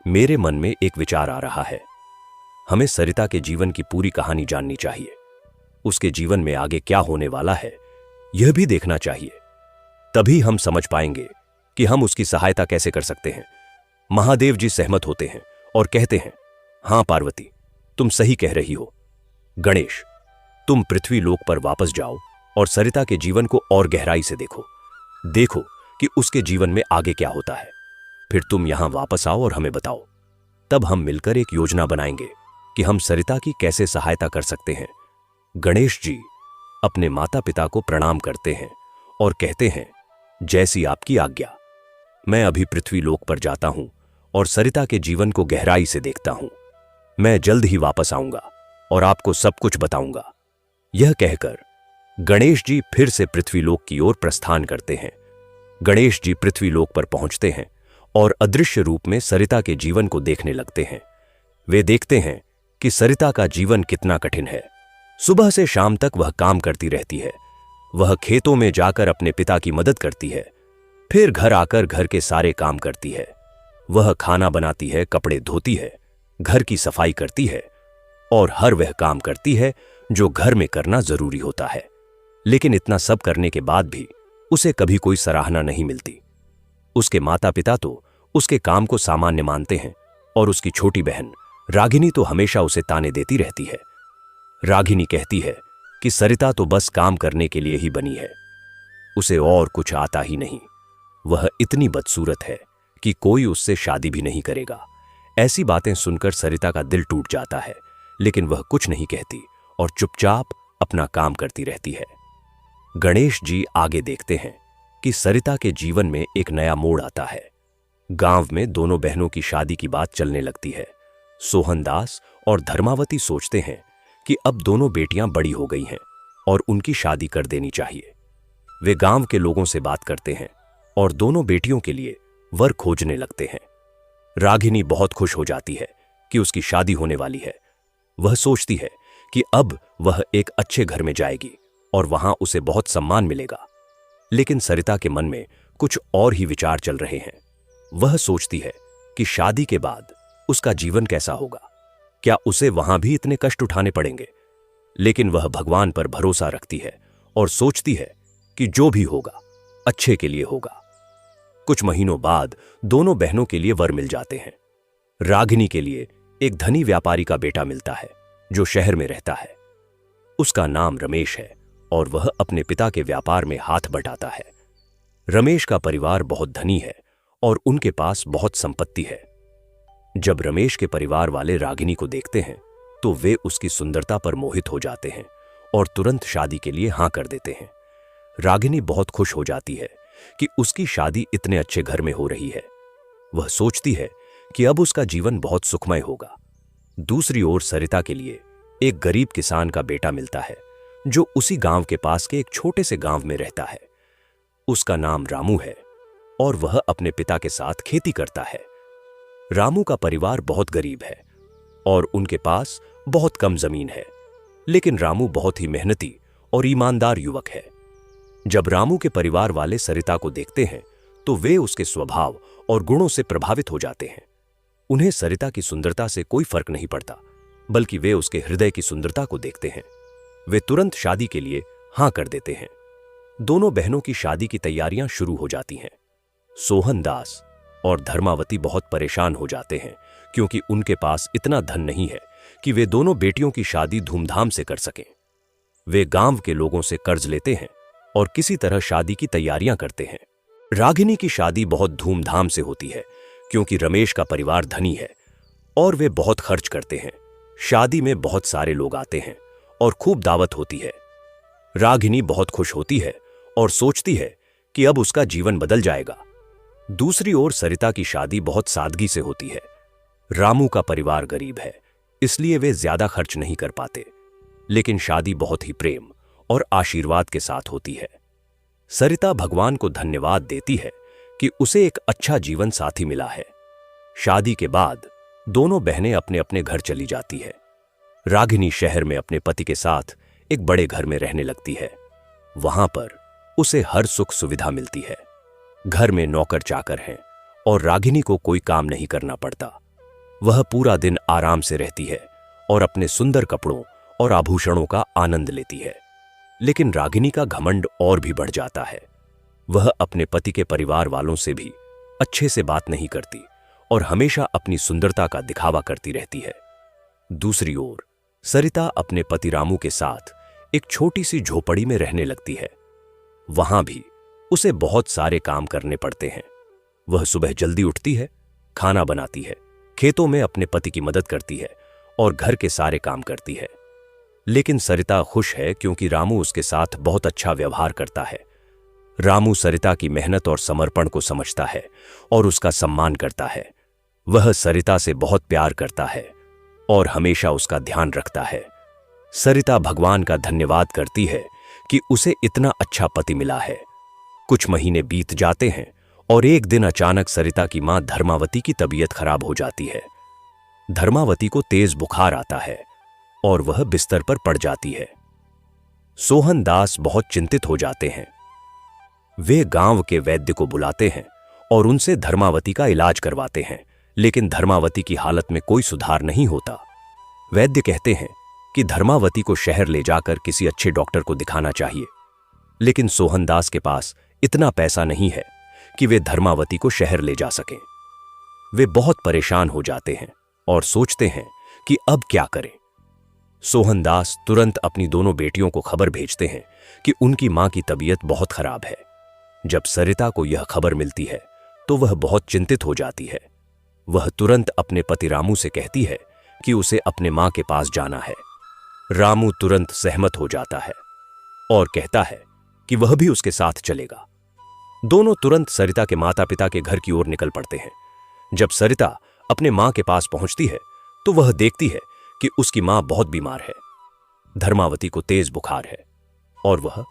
मेरे मन में एक विचार आ रहा है। हमें सरिता के जीवन की पूरी कहानी जाननी चाहिए। उसके जीवन में आगे क्या होने वाला है यह भी देखना चाहिए। तभी हम समझ पाएंगे कि हम उसकी सहायता कैसे कर सकते हैं। महादेव जी सहमत होते हैं और कहते हैं, हां पार्वती, तुम सही कह रही हो। गणेश, तुम पृथ्वी लोक पर वापस जाओ और सरिता के जीवन को और गहराई से देखो। देखो कि उसके जीवन में आगे क्या होता है। फिर तुम यहां वापस आओ और हमें बताओ। तब हम मिलकर एक योजना बनाएंगे कि हम सरिता की कैसे सहायता कर सकते हैं। गणेश जी अपने माता पिता को प्रणाम करते हैं और कहते हैं, जैसी आपकी आज्ञा। मैं अभी पृथ्वी लोक पर जाता हूं और सरिता के जीवन को गहराई से देखता हूं। मैं जल्द ही वापस आऊंगा और आपको सब कुछ बताऊंगा। यह कहकर गणेश जी फिर से पृथ्वीलोक की ओर प्रस्थान करते हैं। गणेश जी पृथ्वीलोक पर पहुंचते हैं और अदृश्य रूप में सरिता के जीवन को देखने लगते हैं। वे देखते हैं कि सरिता का जीवन कितना कठिन है। सुबह से शाम तक वह काम करती रहती है। वह खेतों में जाकर अपने पिता की मदद करती है, फिर घर आकर घर के सारे काम करती है। वह खाना बनाती है, कपड़े धोती है, घर की सफाई करती है और हर वह काम करती है जो घर में करना जरूरी होता है। लेकिन इतना सब करने के बाद भी उसे कभी कोई सराहना नहीं मिलती। उसके माता पिता तो उसके काम को सामान्य मानते हैं और उसकी छोटी बहन रागिनी तो हमेशा उसे ताने देती रहती है। रागिनी कहती है कि सरिता तो बस काम करने के लिए ही बनी है, उसे और कुछ आता ही नहीं। वह इतनी बदसूरत है कि कोई उससे शादी भी नहीं करेगा। ऐसी बातें सुनकर सरिता का दिल टूट जाता है, लेकिन वह कुछ नहीं कहती और चुपचाप अपना काम करती रहती है। गणेश जी आगे देखते हैं कि सरिता के जीवन में एक नया मोड़ आता है। गांव में दोनों बहनों की शादी की बात चलने लगती है। सोहनदास और धर्मावती सोचते हैं कि अब दोनों बेटियां बड़ी हो गई हैं और उनकी शादी कर देनी चाहिए। वे गांव के लोगों से बात करते हैं और दोनों बेटियों के लिए वर खोजने लगते हैं। रागिनी बहुत खुश हो जाती है कि उसकी शादी होने वाली है। वह सोचती है कि अब वह एक अच्छे घर में जाएगी और वहां उसे बहुत सम्मान मिलेगा। लेकिन सरिता के मन में कुछ और ही विचार चल रहे हैं। वह सोचती है कि शादी के बाद उसका जीवन कैसा होगा, क्या उसे वहां भी इतने कष्ट उठाने पड़ेंगे। लेकिन वह भगवान पर भरोसा रखती है और सोचती है कि जो भी होगा अच्छे के लिए होगा। कुछ महीनों बाद दोनों बहनों के लिए वर मिल जाते हैं। रागिनी के लिए एक धनी व्यापारी का बेटा मिलता है जो शहर में रहता है। उसका नाम रमेश है और वह अपने पिता के व्यापार में हाथ बटाता है। रमेश का परिवार बहुत धनी है और उनके पास बहुत संपत्ति है। जब रमेश के परिवार वाले रागिनी को देखते हैं तो वे उसकी सुंदरता पर मोहित हो जाते हैं और तुरंत शादी के लिए हां कर देते हैं। रागिनी बहुत खुश हो जाती है कि उसकी शादी इतने अच्छे घर में हो रही है। वह सोचती है कि अब उसका जीवन बहुत सुखमय होगा। दूसरी ओर सरिता के लिए एक गरीब किसान का बेटा मिलता है जो उसी गांव के पास के एक छोटे से गांव में रहता है। उसका नाम रामू है और वह अपने पिता के साथ खेती करता है। रामू का परिवार बहुत गरीब है और उनके पास बहुत कम जमीन है, लेकिन रामू बहुत ही मेहनती और ईमानदार युवक है। जब रामू के परिवार वाले सरिता को देखते हैं तो वे उसके स्वभाव और गुणों से प्रभावित हो जाते हैं। उन्हें सरिता की सुंदरता से कोई फर्क नहीं पड़ता, बल्कि वे उसके हृदय की सुंदरता को देखते हैं। वे तुरंत शादी के लिए हां कर देते हैं। दोनों बहनों की शादी की तैयारियां शुरू हो जाती हैं। सोहनदास और धर्मावती बहुत परेशान हो जाते हैं क्योंकि उनके पास इतना धन नहीं है कि वे दोनों बेटियों की शादी धूमधाम से कर सकें। वे गांव के लोगों से कर्ज लेते हैं और किसी तरह शादी की तैयारियां करते हैं। रागिनी की शादी बहुत धूमधाम से होती है क्योंकि रमेश का परिवार धनी है और वे बहुत खर्च करते हैं। शादी में बहुत सारे लोग आते हैं और खूब दावत होती है। रागिनी बहुत खुश होती है और सोचती है कि अब उसका जीवन बदल जाएगा। दूसरी ओर सरिता की शादी बहुत सादगी से होती है। रामू का परिवार गरीब है, इसलिए वे ज्यादा खर्च नहीं कर पाते, लेकिन शादी बहुत ही प्रेम और आशीर्वाद के साथ होती है। सरिता भगवान को धन्यवाद देती है कि उसे एक अच्छा जीवन साथी मिला है। शादी के बाद दोनों बहनें अपने अपने घर चली जाती है। रागिनी शहर में अपने पति के साथ एक बड़े घर में रहने लगती है। वहां पर उसे हर सुख सुविधा मिलती है। घर में नौकर चाकर हैं और रागिनी को कोई काम नहीं करना पड़ता। वह पूरा दिन आराम से रहती है और अपने सुंदर कपड़ों और आभूषणों का आनंद लेती है। लेकिन रागिनी का घमंड और भी बढ़ जाता है। वह अपने पति के परिवार वालों से भी अच्छे से बात नहीं करती और हमेशा अपनी सुंदरता का दिखावा करती रहती है। दूसरी ओर सरिता अपने पति रामू के साथ एक छोटी सी झोपड़ी में रहने लगती है। वहां भी उसे बहुत सारे काम करने पड़ते हैं। वह सुबह जल्दी उठती है, खाना बनाती है, खेतों में अपने पति की मदद करती है और घर के सारे काम करती है। लेकिन सरिता खुश है क्योंकि रामू उसके साथ बहुत अच्छा व्यवहार करता है। रामू सरिता की मेहनत और समर्पण को समझता है और उसका सम्मान करता है। वह सरिता से बहुत प्यार करता है और हमेशा उसका ध्यान रखता है। सरिता भगवान का धन्यवाद करती है कि उसे इतना अच्छा पति मिला है। कुछ महीने बीत जाते हैं और एक दिन अचानक सरिता की मां धर्मावती की तबीयत खराब हो जाती है। धर्मावती को तेज बुखार आता है और वह बिस्तर पर पड़ जाती है। सोहन दास बहुत चिंतित हो जाते हैं। वे गांव के वैद्य को बुलाते हैं और उनसे धर्मावती का इलाज करवाते हैं, लेकिन धर्मावती की हालत में कोई सुधार नहीं होता। वैद्य कहते हैं कि धर्मावती को शहर ले जाकर किसी अच्छे डॉक्टर को दिखाना चाहिए, लेकिन सोहन दास के पास इतना पैसा नहीं है कि वे धर्मावती को शहर ले जा सकें। वे बहुत परेशान हो जाते हैं और सोचते हैं कि अब क्या करें। सोहन दास तुरंत अपनी दोनों बेटियों को खबर भेजते हैं कि उनकी मां की तबीयत बहुत खराब है। जब सरिता को यह खबर मिलती है तो वह बहुत चिंतित हो जाती है। वह तुरंत अपने पति रामू से कहती है कि उसे अपने मां के पास जाना है। रामू तुरंत सहमत हो जाता है और कहता है कि वह भी उसके साथ चलेगा। दोनों तुरंत सरिता के माता पिता के घर की ओर निकल पड़ते हैं। जब सरिता अपने मां के पास पहुंचती है तो वह देखती है कि उसकी मां बहुत बीमार है। धर्मावती को तेज बुखार है और वह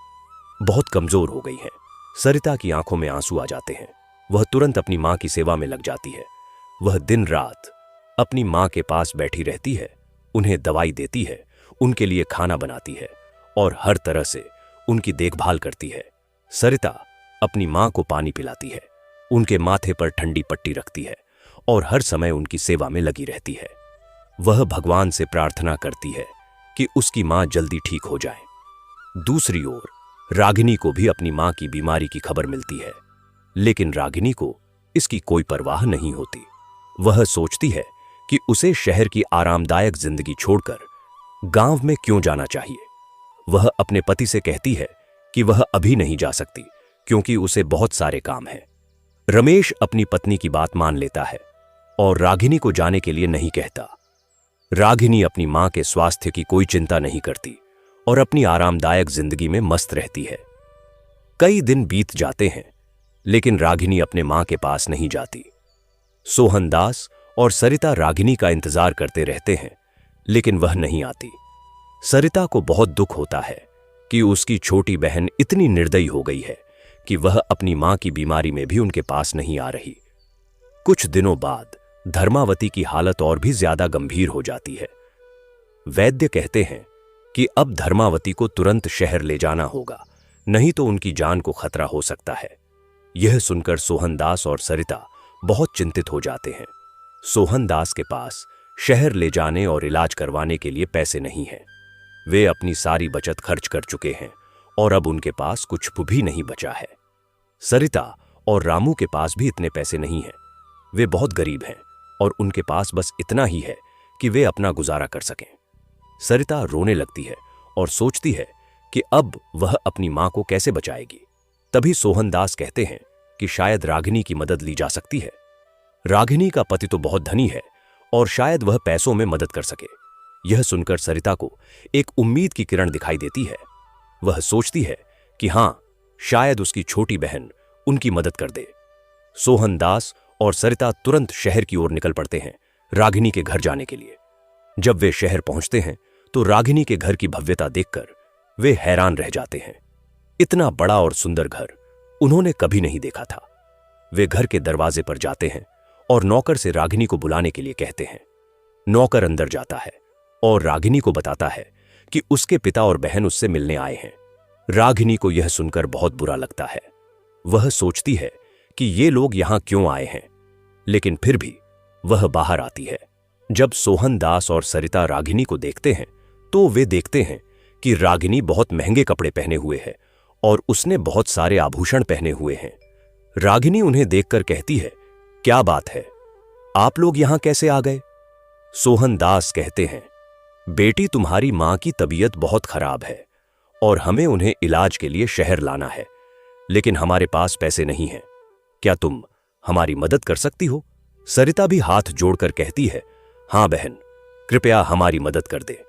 बहुत कमजोर हो गई है। सरिता की आंखों में आंसू आ जाते हैं। वह तुरंत अपनी मां की सेवा में लग जाती है। वह दिन रात अपनी मां के पास बैठी रहती है, उन्हें दवाई देती है, उनके लिए खाना बनाती है और हर तरह से उनकी देखभाल करती है। सरिता अपनी मां को पानी पिलाती है, उनके माथे पर ठंडी पट्टी रखती है और हर समय उनकी सेवा में लगी रहती है। वह भगवान से प्रार्थना करती है कि उसकी मां जल्दी ठीक हो जाए। दूसरी ओर रागिनी को भी अपनी मां की बीमारी की खबर मिलती है, लेकिन रागिनी को इसकी कोई परवाह नहीं होती। वह सोचती है कि उसे शहर की आरामदायक जिंदगी छोड़कर गांव में क्यों जाना चाहिए। वह अपने पति से कहती है कि वह अभी नहीं जा सकती क्योंकि उसे बहुत सारे काम हैं। रमेश अपनी पत्नी की बात मान लेता है और रागिनी को जाने के लिए नहीं कहता। रागिनी अपनी मां के स्वास्थ्य की कोई चिंता नहीं करती और अपनी आरामदायक जिंदगी में मस्त रहती है। कई दिन बीत जाते हैं, लेकिन रागिनी अपने मां के पास नहीं जाती। सोहन दास और सरिता रागिनी का इंतजार करते रहते हैं, लेकिन वह नहीं आती। सरिता को बहुत दुख होता है कि उसकी छोटी बहन इतनी निर्दयी हो गई है कि वह अपनी मां की बीमारी में भी उनके पास नहीं आ रही। कुछ दिनों बाद धर्मावती की हालत और भी ज्यादा गंभीर हो जाती है। वैद्य कहते हैं कि अब धर्मावती को तुरंत शहर ले जाना होगा, नहीं तो उनकी जान को खतरा हो सकता है। यह सुनकर सोहन दास और सरिता बहुत चिंतित हो जाते हैं। सोहन दास के पास शहर ले जाने और इलाज करवाने के लिए पैसे नहीं हैं। वे अपनी सारी बचत खर्च कर चुके हैं और अब उनके पास कुछ भी नहीं बचा है। सरिता और रामू के पास भी इतने पैसे नहीं हैं। वे बहुत गरीब हैं और उनके पास बस इतना ही है कि वे अपना गुजारा कर सकें। सरिता रोने लगती है और सोचती है कि अब वह अपनी मां को कैसे बचाएगी। तभी सोहनदास कहते हैं कि शायद रागिनी की मदद ली जा सकती है। रागिनी का पति तो बहुत धनी है और शायद वह पैसों में मदद कर सके। यह सुनकर सरिता को एक उम्मीद की किरण दिखाई देती है। वह सोचती है कि हां, शायद उसकी छोटी बहन उनकी मदद कर दे। सोहनदास और सरिता तुरंत शहर की ओर निकल पड़ते हैं रागिनी के घर जाने के लिए। जब वे शहर पहुंचते हैं तो रागिनी के घर की भव्यता देखकर वे हैरान रह जाते हैं। इतना बड़ा और सुंदर घर उन्होंने कभी नहीं देखा था। वे घर के दरवाजे पर जाते हैं और नौकर से रागिनी को बुलाने के लिए कहते हैं। नौकर अंदर जाता है और रागिनी को बताता है कि उसके पिता और बहन उससे मिलने आए हैं। रागिनी को यह सुनकर बहुत बुरा लगता है। वह सोचती है कि ये लोग यहां क्यों आए हैं, लेकिन फिर भी वह बाहर आती है। जब सोहनदास और सरिता रागिनी को देखते हैं तो वे देखते हैं कि रागिनी बहुत महंगे कपड़े पहने हुए है और उसने बहुत सारे आभूषण पहने हुए हैं। रागिनी उन्हें देखकर कहती है, क्या बात है, आप लोग यहां कैसे आ गए? सोहनदास कहते हैं, बेटी, तुम्हारी मां की तबीयत बहुत खराब है और हमें उन्हें इलाज के लिए शहर लाना है, लेकिन हमारे पास पैसे नहीं हैं। क्या तुम हमारी मदद कर सकती हो? सरिता भी हाथ जोड़कर कहती है, हां बहन, कृपया हमारी मदद कर दे।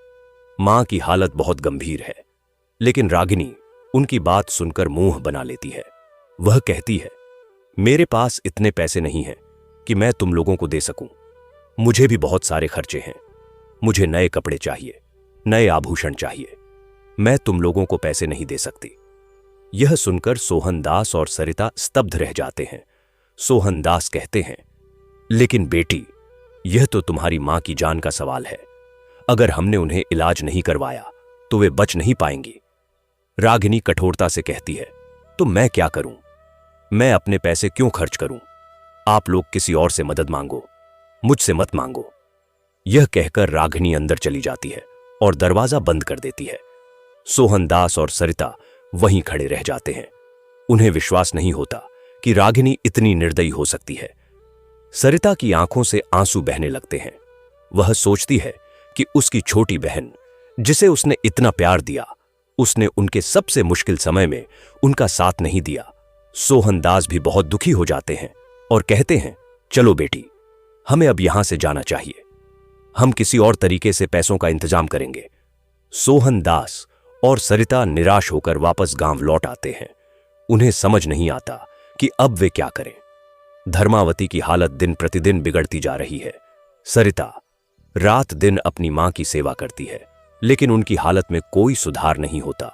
मां की हालत बहुत गंभीर है। लेकिन रागिनी उनकी बात सुनकर मुंह बना लेती है। वह कहती है, मेरे पास इतने पैसे नहीं हैं कि मैं तुम लोगों को दे सकूं। मुझे भी बहुत सारे खर्चे हैं। मुझे नए कपड़े चाहिए, नए आभूषण चाहिए। मैं तुम लोगों को पैसे नहीं दे सकती। यह सुनकर सोहनदास और सरिता स्तब्ध रह जाते हैं। सोहनदास कहते हैं, लेकिन बेटी, यह तो तुम्हारी मां की जान का सवाल है। अगर हमने उन्हें इलाज नहीं करवाया तो वे बच नहीं पाएंगी। रागिनी कठोरता से कहती है, तो मैं क्या करूं? मैं अपने पैसे क्यों खर्च करूं? आप लोग किसी और से मदद मांगो, मुझसे मत मांगो। यह कहकर रागिनी अंदर चली जाती है और दरवाजा बंद कर देती है। सोहनदास और सरिता वहीं खड़े रह जाते हैं। उन्हें विश्वास नहीं होता कि रागिनी इतनी निर्दयी हो सकती है। सरिता की आंखों से आंसू बहने लगते हैं। वह सोचती है कि उसकी छोटी बहन, जिसे उसने इतना प्यार दिया, उसने उनके सबसे मुश्किल समय में उनका साथ नहीं दिया। सोहनदास भी बहुत दुखी हो जाते हैं और कहते हैं, चलो बेटी, हमें अब यहां से जाना चाहिए। हम किसी और तरीके से पैसों का इंतजाम करेंगे। सोहनदास और सरिता निराश होकर वापस गांव लौट आते हैं। उन्हें समझ नहीं आता कि अब वे क्या करें। धर्मावती की हालत दिन प्रतिदिन बिगड़ती जा रही है। सरिता रात दिन अपनी मां की सेवा करती है, लेकिन उनकी हालत में कोई सुधार नहीं होता।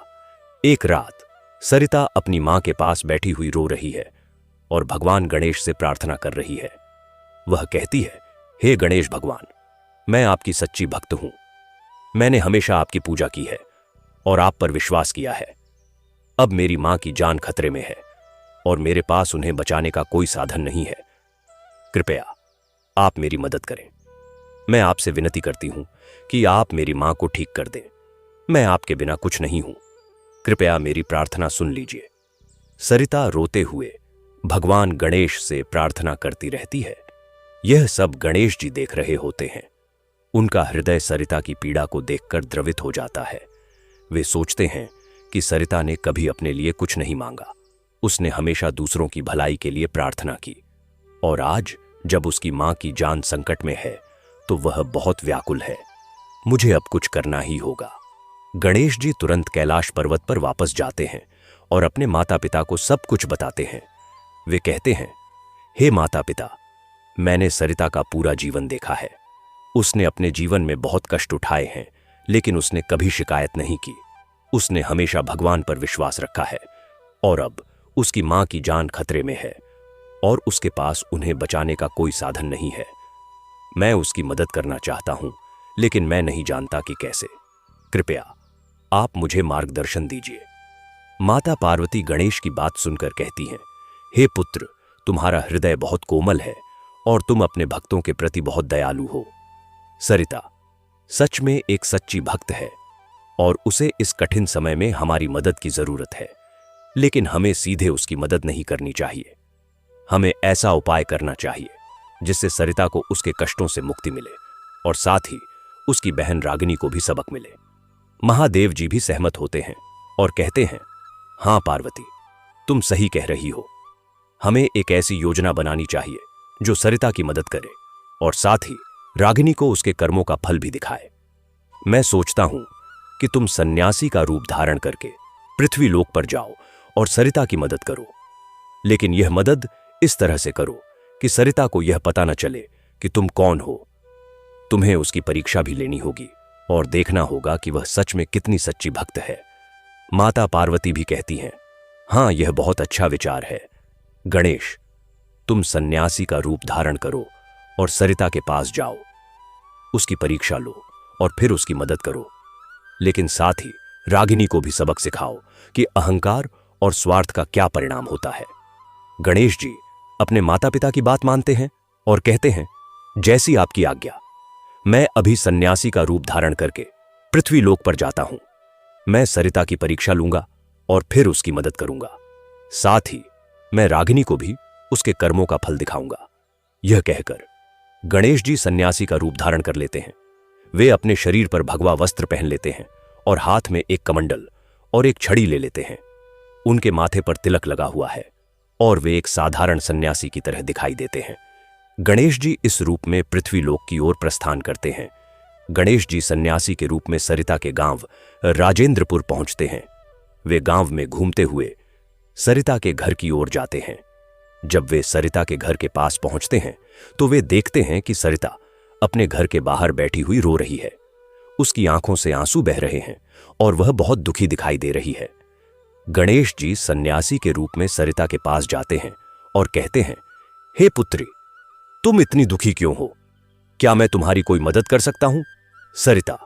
एक रात सरिता अपनी मां के पास बैठी हुई रो रही है और भगवान गणेश से प्रार्थना कर रही है। वह कहती है, हे गणेश भगवान, मैं आपकी सच्ची भक्त हूं। मैंने हमेशा आपकी पूजा की है और आप पर विश्वास किया है। अब मेरी मां की जान खतरे में है और मेरे पास उन्हें बचाने का कोई साधन नहीं है। कृपया आप मेरी मदद करें। मैं आपसे विनती करती हूं कि आप मेरी मां को ठीक कर दें। मैं आपके बिना कुछ नहीं हूं। कृपया मेरी प्रार्थना सुन लीजिए। सरिता रोते हुए भगवान गणेश से प्रार्थना करती रहती है। यह सब गणेश जी देख रहे होते हैं। उनका हृदय सरिता की पीड़ा को देखकर द्रवित हो जाता है। वे सोचते हैं कि सरिता ने कभी अपने लिए कुछ नहीं मांगा। उसने हमेशा दूसरों की भलाई के लिए प्रार्थना की, और आज जब उसकी मां की जान संकट में है तो वह बहुत व्याकुल है। मुझे अब कुछ करना ही होगा। गणेश जी तुरंत कैलाश पर्वत पर वापस जाते हैं और अपने माता पिता को सब कुछ बताते हैं। वे कहते हैं, हे माता पिता, मैंने सरिता का पूरा जीवन देखा है। उसने अपने जीवन में बहुत कष्ट उठाए हैं, लेकिन उसने कभी शिकायत नहीं की। उसने हमेशा भगवान पर विश्वास रखा है और अब उसकी मां की जान खतरे में है और उसके पास उन्हें बचाने का कोई साधन नहीं है। मैं उसकी मदद करना चाहता हूं, लेकिन मैं नहीं जानता कि कैसे। कृपया आप मुझे मार्गदर्शन दीजिए। माता पार्वती गणेश की बात सुनकर कहती हैं, हे पुत्र, तुम्हारा हृदय बहुत कोमल है और तुम अपने भक्तों के प्रति बहुत दयालु हो। सरिता सच में एक सच्ची भक्त है और उसे इस कठिन समय में हमारी मदद की जरूरत है, लेकिन हमें सीधे उसकी मदद नहीं करनी चाहिए। हमें ऐसा उपाय करना चाहिए जिससे सरिता को उसके कष्टों से मुक्ति मिले और साथ ही उसकी बहन रागिनी को भी सबक मिले। महादेव जी भी सहमत होते हैं और कहते हैं, हाँ पार्वती, तुम सही कह रही हो। हमें एक ऐसी योजना बनानी चाहिए जो सरिता की मदद करे और साथ ही रागिनी को उसके कर्मों का फल भी दिखाए। मैं सोचता हूं कि तुम सन्यासी का रूप धारण करके पृथ्वी लोक पर जाओ और सरिता की मदद करो, लेकिन यह मदद इस तरह से करो कि सरिता को यह पता न चले कि तुम कौन हो। तुम्हें उसकी परीक्षा भी लेनी होगी और देखना होगा कि वह सच में कितनी सच्ची भक्त है। माता पार्वती भी कहती हैं, हाँ यह बहुत अच्छा विचार है। गणेश, तुम सन्यासी का रूप धारण करो और सरिता के पास जाओ, उसकी परीक्षा लो और फिर उसकी मदद करो, लेकिन साथ ही रागिनी को भी सबक सिखाओ कि अहंकार और स्वार्थ का क्या परिणाम होता है। गणेश जी अपने माता पिता की बात मानते हैं और कहते हैं, जैसी आपकी आज्ञा। मैं अभी सन्यासी का रूप धारण करके पृथ्वी लोक पर जाता हूं। मैं सरिता की परीक्षा लूंगा और फिर उसकी मदद करूंगा। साथ ही मैं रागिनी को भी उसके कर्मों का फल दिखाऊंगा। यह कहकर गणेश जी सन्यासी का रूप धारण कर लेते हैं। वे अपने शरीर पर भगवा वस्त्र पहन लेते हैं और हाथ में एक कमंडल और एक छड़ी ले लेते हैं। उनके माथे पर तिलक लगा हुआ है और वे एक साधारण सन्यासी की तरह दिखाई देते हैं। गणेश जी इस रूप में पृथ्वी लोक की ओर प्रस्थान करते हैं। गणेश जी सन्यासी के रूप में सरिता के गांव राजेंद्रपुर पहुंचते हैं। वे गांव में घूमते हुए सरिता के घर की ओर जाते हैं। जब वे सरिता के घर के पास पहुंचते हैं तो वे देखते हैं कि सरिता अपने घर के बाहर बैठी हुई रो रही है। उसकी आंखों से आंसू बह रहे हैं और वह बहुत दुखी दिखाई दे रही है। गणेश जी सन्यासी के रूप में सरिता के पास जाते हैं और कहते हैं, हे पुत्री, तुम इतनी दुखी क्यों हो? क्या मैं तुम्हारी कोई मदद कर सकता हूं? सरिता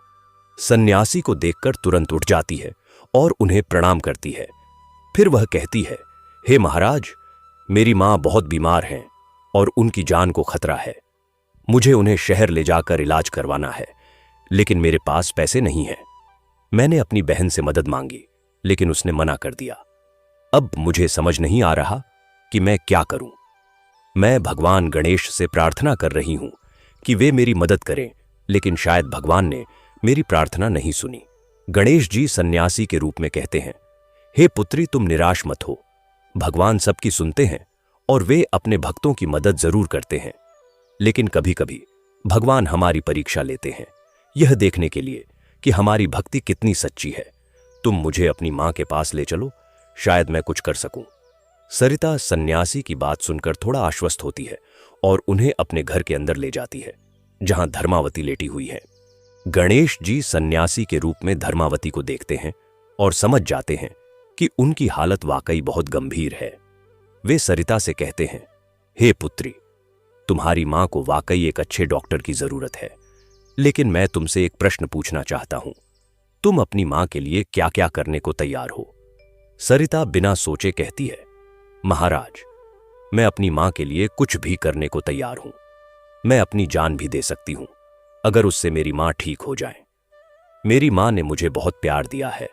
सन्यासी को देखकर तुरंत उठ जाती है और उन्हें प्रणाम करती है। फिर वह कहती है, हे महाराज, मेरी मां बहुत बीमार हैं और उनकी जान को खतरा है। मुझे उन्हें शहर ले जाकर इलाज करवाना है, लेकिन मेरे पास पैसे नहीं हैं। मैंने अपनी बहन से मदद मांगी, लेकिन उसने मना कर दिया। अब मुझे समझ नहीं आ रहा कि मैं क्या करूं। मैं भगवान गणेश से प्रार्थना कर रही हूं कि वे मेरी मदद करें, लेकिन शायद भगवान ने मेरी प्रार्थना नहीं सुनी। गणेश जी सन्यासी के रूप में कहते हैं, हे पुत्री, तुम निराश मत हो। भगवान सबकी सुनते हैं और वे अपने भक्तों की मदद जरूर करते हैं, लेकिन कभी कभी भगवान हमारी परीक्षा लेते हैं, यह देखने के लिए कि हमारी भक्ति कितनी सच्ची है। तुम मुझे अपनी मां के पास ले चलो, शायद मैं कुछ कर सकूं। सरिता सन्यासी की बात सुनकर थोड़ा आश्वस्त होती है और उन्हें अपने घर के अंदर ले जाती है, जहां धर्मावती लेटी हुई है। गणेश जी सन्यासी के रूप में धर्मावती को देखते हैं और समझ जाते हैं कि उनकी हालत वाकई बहुत गंभीर है। वे सरिता से कहते हैं, हे पुत्री, तुम्हारी मां को वाकई एक अच्छे डॉक्टर की जरूरत है, लेकिन मैं तुमसे एक प्रश्न पूछना चाहता हूं। तुम अपनी मां के लिए क्या क्या करने को तैयार हो? सरिता बिना सोचे कहती है, महाराज, मैं अपनी मां के लिए कुछ भी करने को तैयार हूं। मैं अपनी जान भी दे सकती हूं अगर उससे मेरी मां ठीक हो जाए। मेरी मां ने मुझे बहुत प्यार दिया है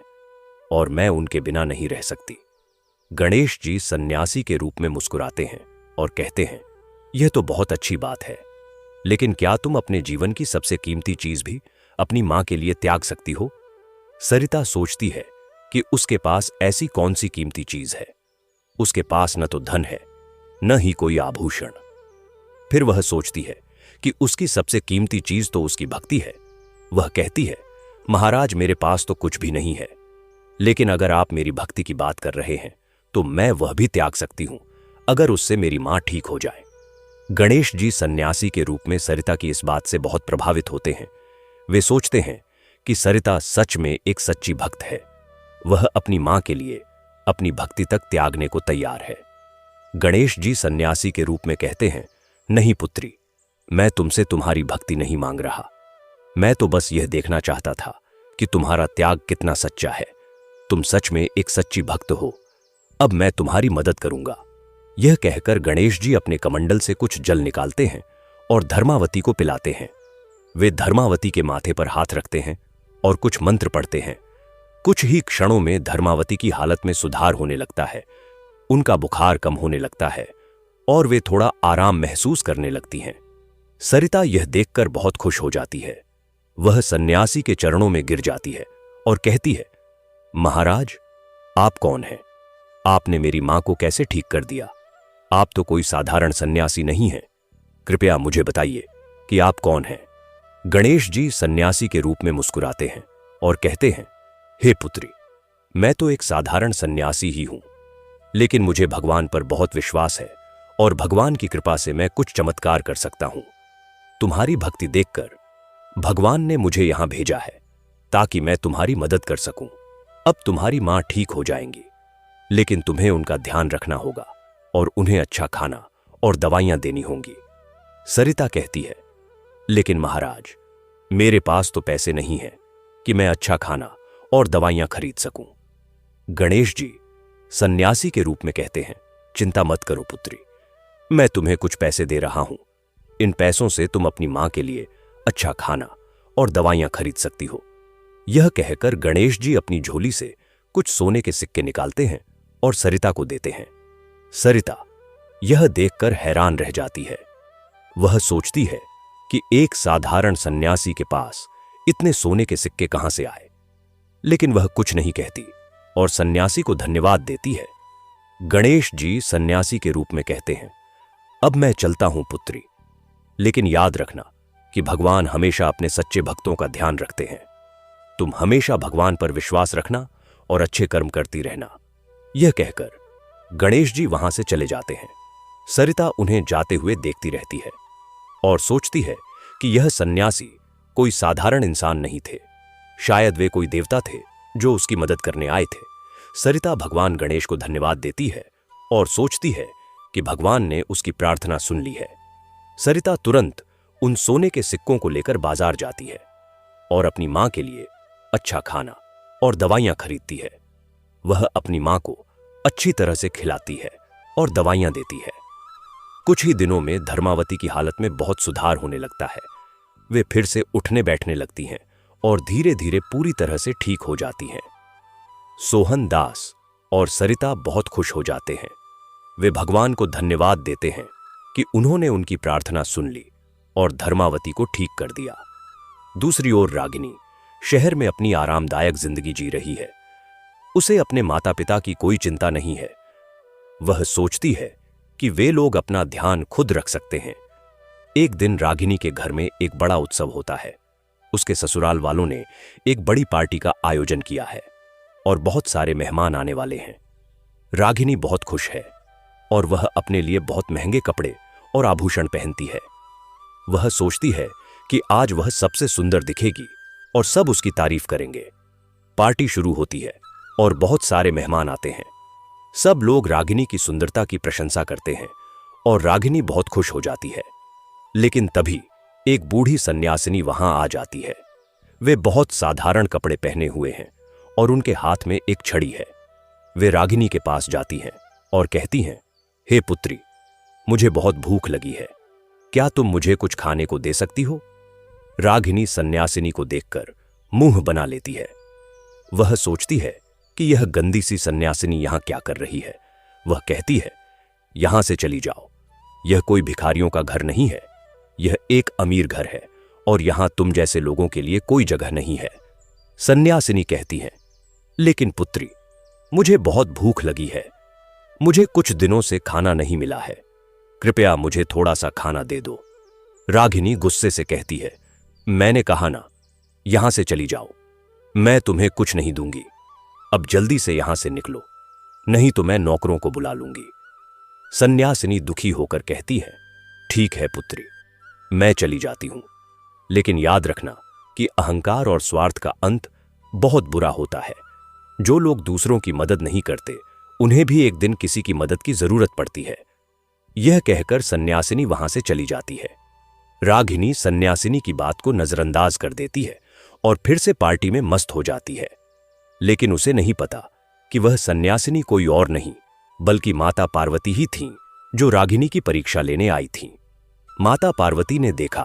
और मैं उनके बिना नहीं रह सकती। गणेश जी सन्यासी के रूप में मुस्कुराते हैं और कहते हैं, यह तो बहुत अच्छी बात है, लेकिन क्या तुम अपने जीवन की सबसे कीमती चीज भी अपनी मां के लिए त्याग सकती हो? सरिता सोचती है कि उसके पास ऐसी कौन सी कीमती चीज है। उसके पास न तो धन है, न ही कोई आभूषण। फिर वह सोचती है कि उसकी सबसे कीमती चीज तो उसकी भक्ति है। वह कहती है, महाराज, मेरे पास तो कुछ भी नहीं है, लेकिन अगर आप मेरी भक्ति की बात कर रहे हैं तो मैं वह भी त्याग सकती हूं अगर उससे मेरी मां ठीक हो जाए। गणेश जी सन्यासी के रूप में सरिता की इस बात से बहुत प्रभावित होते हैं। वे सोचते हैं कि सरिता सच में एक सच्ची भक्त है। वह अपनी मां के लिए अपनी भक्ति तक त्यागने को तैयार है। गणेश जी सन्यासी के रूप में कहते हैं, नहीं पुत्री, मैं तुमसे तुम्हारी भक्ति नहीं मांग रहा। मैं तो बस यह देखना चाहता था कि तुम्हारा त्याग कितना सच्चा है। तुम सच में एक सच्ची भक्त हो। अब मैं तुम्हारी मदद करूंगा। यह कहकर गणेश जी अपने कमंडल से कुछ जल निकालते हैं और धर्मावती को पिलाते हैं। वे धर्मावती के माथे पर हाथ रखते हैं और कुछ मंत्र पढ़ते हैं। कुछ ही क्षणों में धर्मावती की हालत में सुधार होने लगता है। उनका बुखार कम होने लगता है और वे थोड़ा आराम महसूस करने लगती हैं। सरिता यह देखकर बहुत खुश हो जाती है। वह सन्यासी के चरणों में गिर जाती है और कहती है, महाराज, आप कौन हैं? आपने मेरी मां को कैसे ठीक कर दिया? आप तो कोई साधारण सन्यासी नहीं हैं। कृपया मुझे बताइए कि आप कौन हैं। गणेश जी सन्यासी के रूप में मुस्कुराते हैं और कहते हैं, हे पुत्री, मैं तो एक साधारण सन्यासी ही हूं, लेकिन मुझे भगवान पर बहुत विश्वास है और भगवान की कृपा से मैं कुछ चमत्कार कर सकता हूं। तुम्हारी भक्ति देखकर भगवान ने मुझे यहां भेजा है ताकि मैं तुम्हारी मदद कर सकूं। अब तुम्हारी मां ठीक हो जाएंगी, लेकिन तुम्हें उनका ध्यान रखना होगा और उन्हें अच्छा खाना और दवाइयां देनी होंगी। सरिता कहती है, लेकिन महाराज, मेरे पास तो पैसे नहीं हैं कि मैं अच्छा खाना और दवाइयां खरीद सकूं। गणेश जी सन्यासी के रूप में कहते हैं, चिंता मत करो पुत्री, मैं तुम्हें कुछ पैसे दे रहा हूं। इन पैसों से तुम अपनी मां के लिए अच्छा खाना और दवाइयां खरीद सकती हो। यह कहकर गणेश जी अपनी झोली से कुछ सोने के सिक्के निकालते हैं और सरिता को देते हैं। सरिता यह देखकर हैरान रह जाती है। वह सोचती है कि एक साधारण सन्यासी के पास इतने सोने के सिक्के कहां से आए, लेकिन वह कुछ नहीं कहती और सन्यासी को धन्यवाद देती है। गणेश जी सन्यासी के रूप में कहते हैं, अब मैं चलता हूं पुत्री, लेकिन याद रखना कि भगवान हमेशा अपने सच्चे भक्तों का ध्यान रखते हैं। तुम हमेशा भगवान पर विश्वास रखना और अच्छे कर्म करती रहना। यह कहकर गणेश जी वहां से चले जाते हैं। सरिता उन्हें जाते हुए देखती रहती है और सोचती है कि यह सन्यासी कोई साधारण इंसान नहीं थे, शायद वे कोई देवता थे जो उसकी मदद करने आए थे। सरिता भगवान गणेश को धन्यवाद देती है और सोचती है कि भगवान ने उसकी प्रार्थना सुन ली है। सरिता तुरंत उन सोने के सिक्कों को लेकर बाजार जाती है और अपनी मां के लिए अच्छा खाना और दवाइयां खरीदती है। वह अपनी मां को अच्छी तरह से खिलाती है और दवाइयां देती है। कुछ ही दिनों में धर्मावती की हालत में बहुत सुधार होने लगता है। वे फिर से उठने बैठने लगती हैं और धीरे धीरे पूरी तरह से ठीक हो जाती हैं। सोहन दास और सरिता बहुत खुश हो जाते हैं। वे भगवान को धन्यवाद देते हैं कि उन्होंने उनकी प्रार्थना सुन ली और धर्मावती को ठीक कर दिया। दूसरी ओर रागिनी शहर में अपनी आरामदायक जिंदगी जी रही है। उसे अपने माता पिता की कोई चिंता नहीं है। वह सोचती है कि वे लोग अपना ध्यान खुद रख सकते हैं। एक दिन रागिनी के घर में एक बड़ा उत्सव होता है। उसके ससुराल वालों ने एक बड़ी पार्टी का आयोजन किया है और बहुत सारे मेहमान आने वाले हैं। रागिनी बहुत खुश है और वह अपने लिए बहुत महंगे कपड़े और आभूषण पहनती है। वह सोचती है कि आज वह सबसे सुंदर दिखेगी और सब उसकी तारीफ करेंगे। पार्टी शुरू होती है और बहुत सारे मेहमान आते हैं। सब लोग रागिनी की सुंदरता की प्रशंसा करते हैं और रागिनी बहुत खुश हो जाती है। लेकिन तभी एक बूढ़ी सन्यासिनी वहां आ जाती है। वे बहुत साधारण कपड़े पहने हुए हैं और उनके हाथ में एक छड़ी है। वे रागिनी के पास जाती हैं और कहती हैं, हे पुत्री, मुझे बहुत भूख लगी है, क्या तुम मुझे कुछ खाने को दे सकती हो? रागिनी सन्यासिनी को देखकर मुंह बना लेती है। वह सोचती है कि यह गंदी सी सन्यासिनी यहां क्या कर रही है। वह कहती है, यहां से चली जाओ, यह कोई भिखारियों का घर नहीं है, यह एक अमीर घर है और यहां तुम जैसे लोगों के लिए कोई जगह नहीं है। सन्यासिनी कहती है, लेकिन पुत्री, मुझे बहुत भूख लगी है, मुझे कुछ दिनों से खाना नहीं मिला है, कृपया मुझे थोड़ा सा खाना दे दो। रागिनी गुस्से से कहती है, मैंने कहा ना, यहां से चली जाओ, मैं तुम्हें कुछ नहीं दूंगी। अब जल्दी से यहां से निकलो, नहीं तो मैं नौकरों को बुला लूंगी। सन्यासिनी दुखी होकर कहती है, ठीक है पुत्री, मैं चली जाती हूं, लेकिन याद रखना कि अहंकार और स्वार्थ का अंत बहुत बुरा होता है। जो लोग दूसरों की मदद नहीं करते, उन्हें भी एक दिन किसी की मदद की जरूरत पड़ती है। यह कहकर सन्यासिनी वहां से चली जाती है। रागिनी सन्यासिनी की बात को नजरअंदाज कर देती है और फिर से पार्टी में मस्त हो जाती है। लेकिन उसे नहीं पता कि वह सन्यासिनी कोई और नहीं बल्कि माता पार्वती ही थीं, जो रागिनी की परीक्षा लेने आई थीं। माता पार्वती ने देखा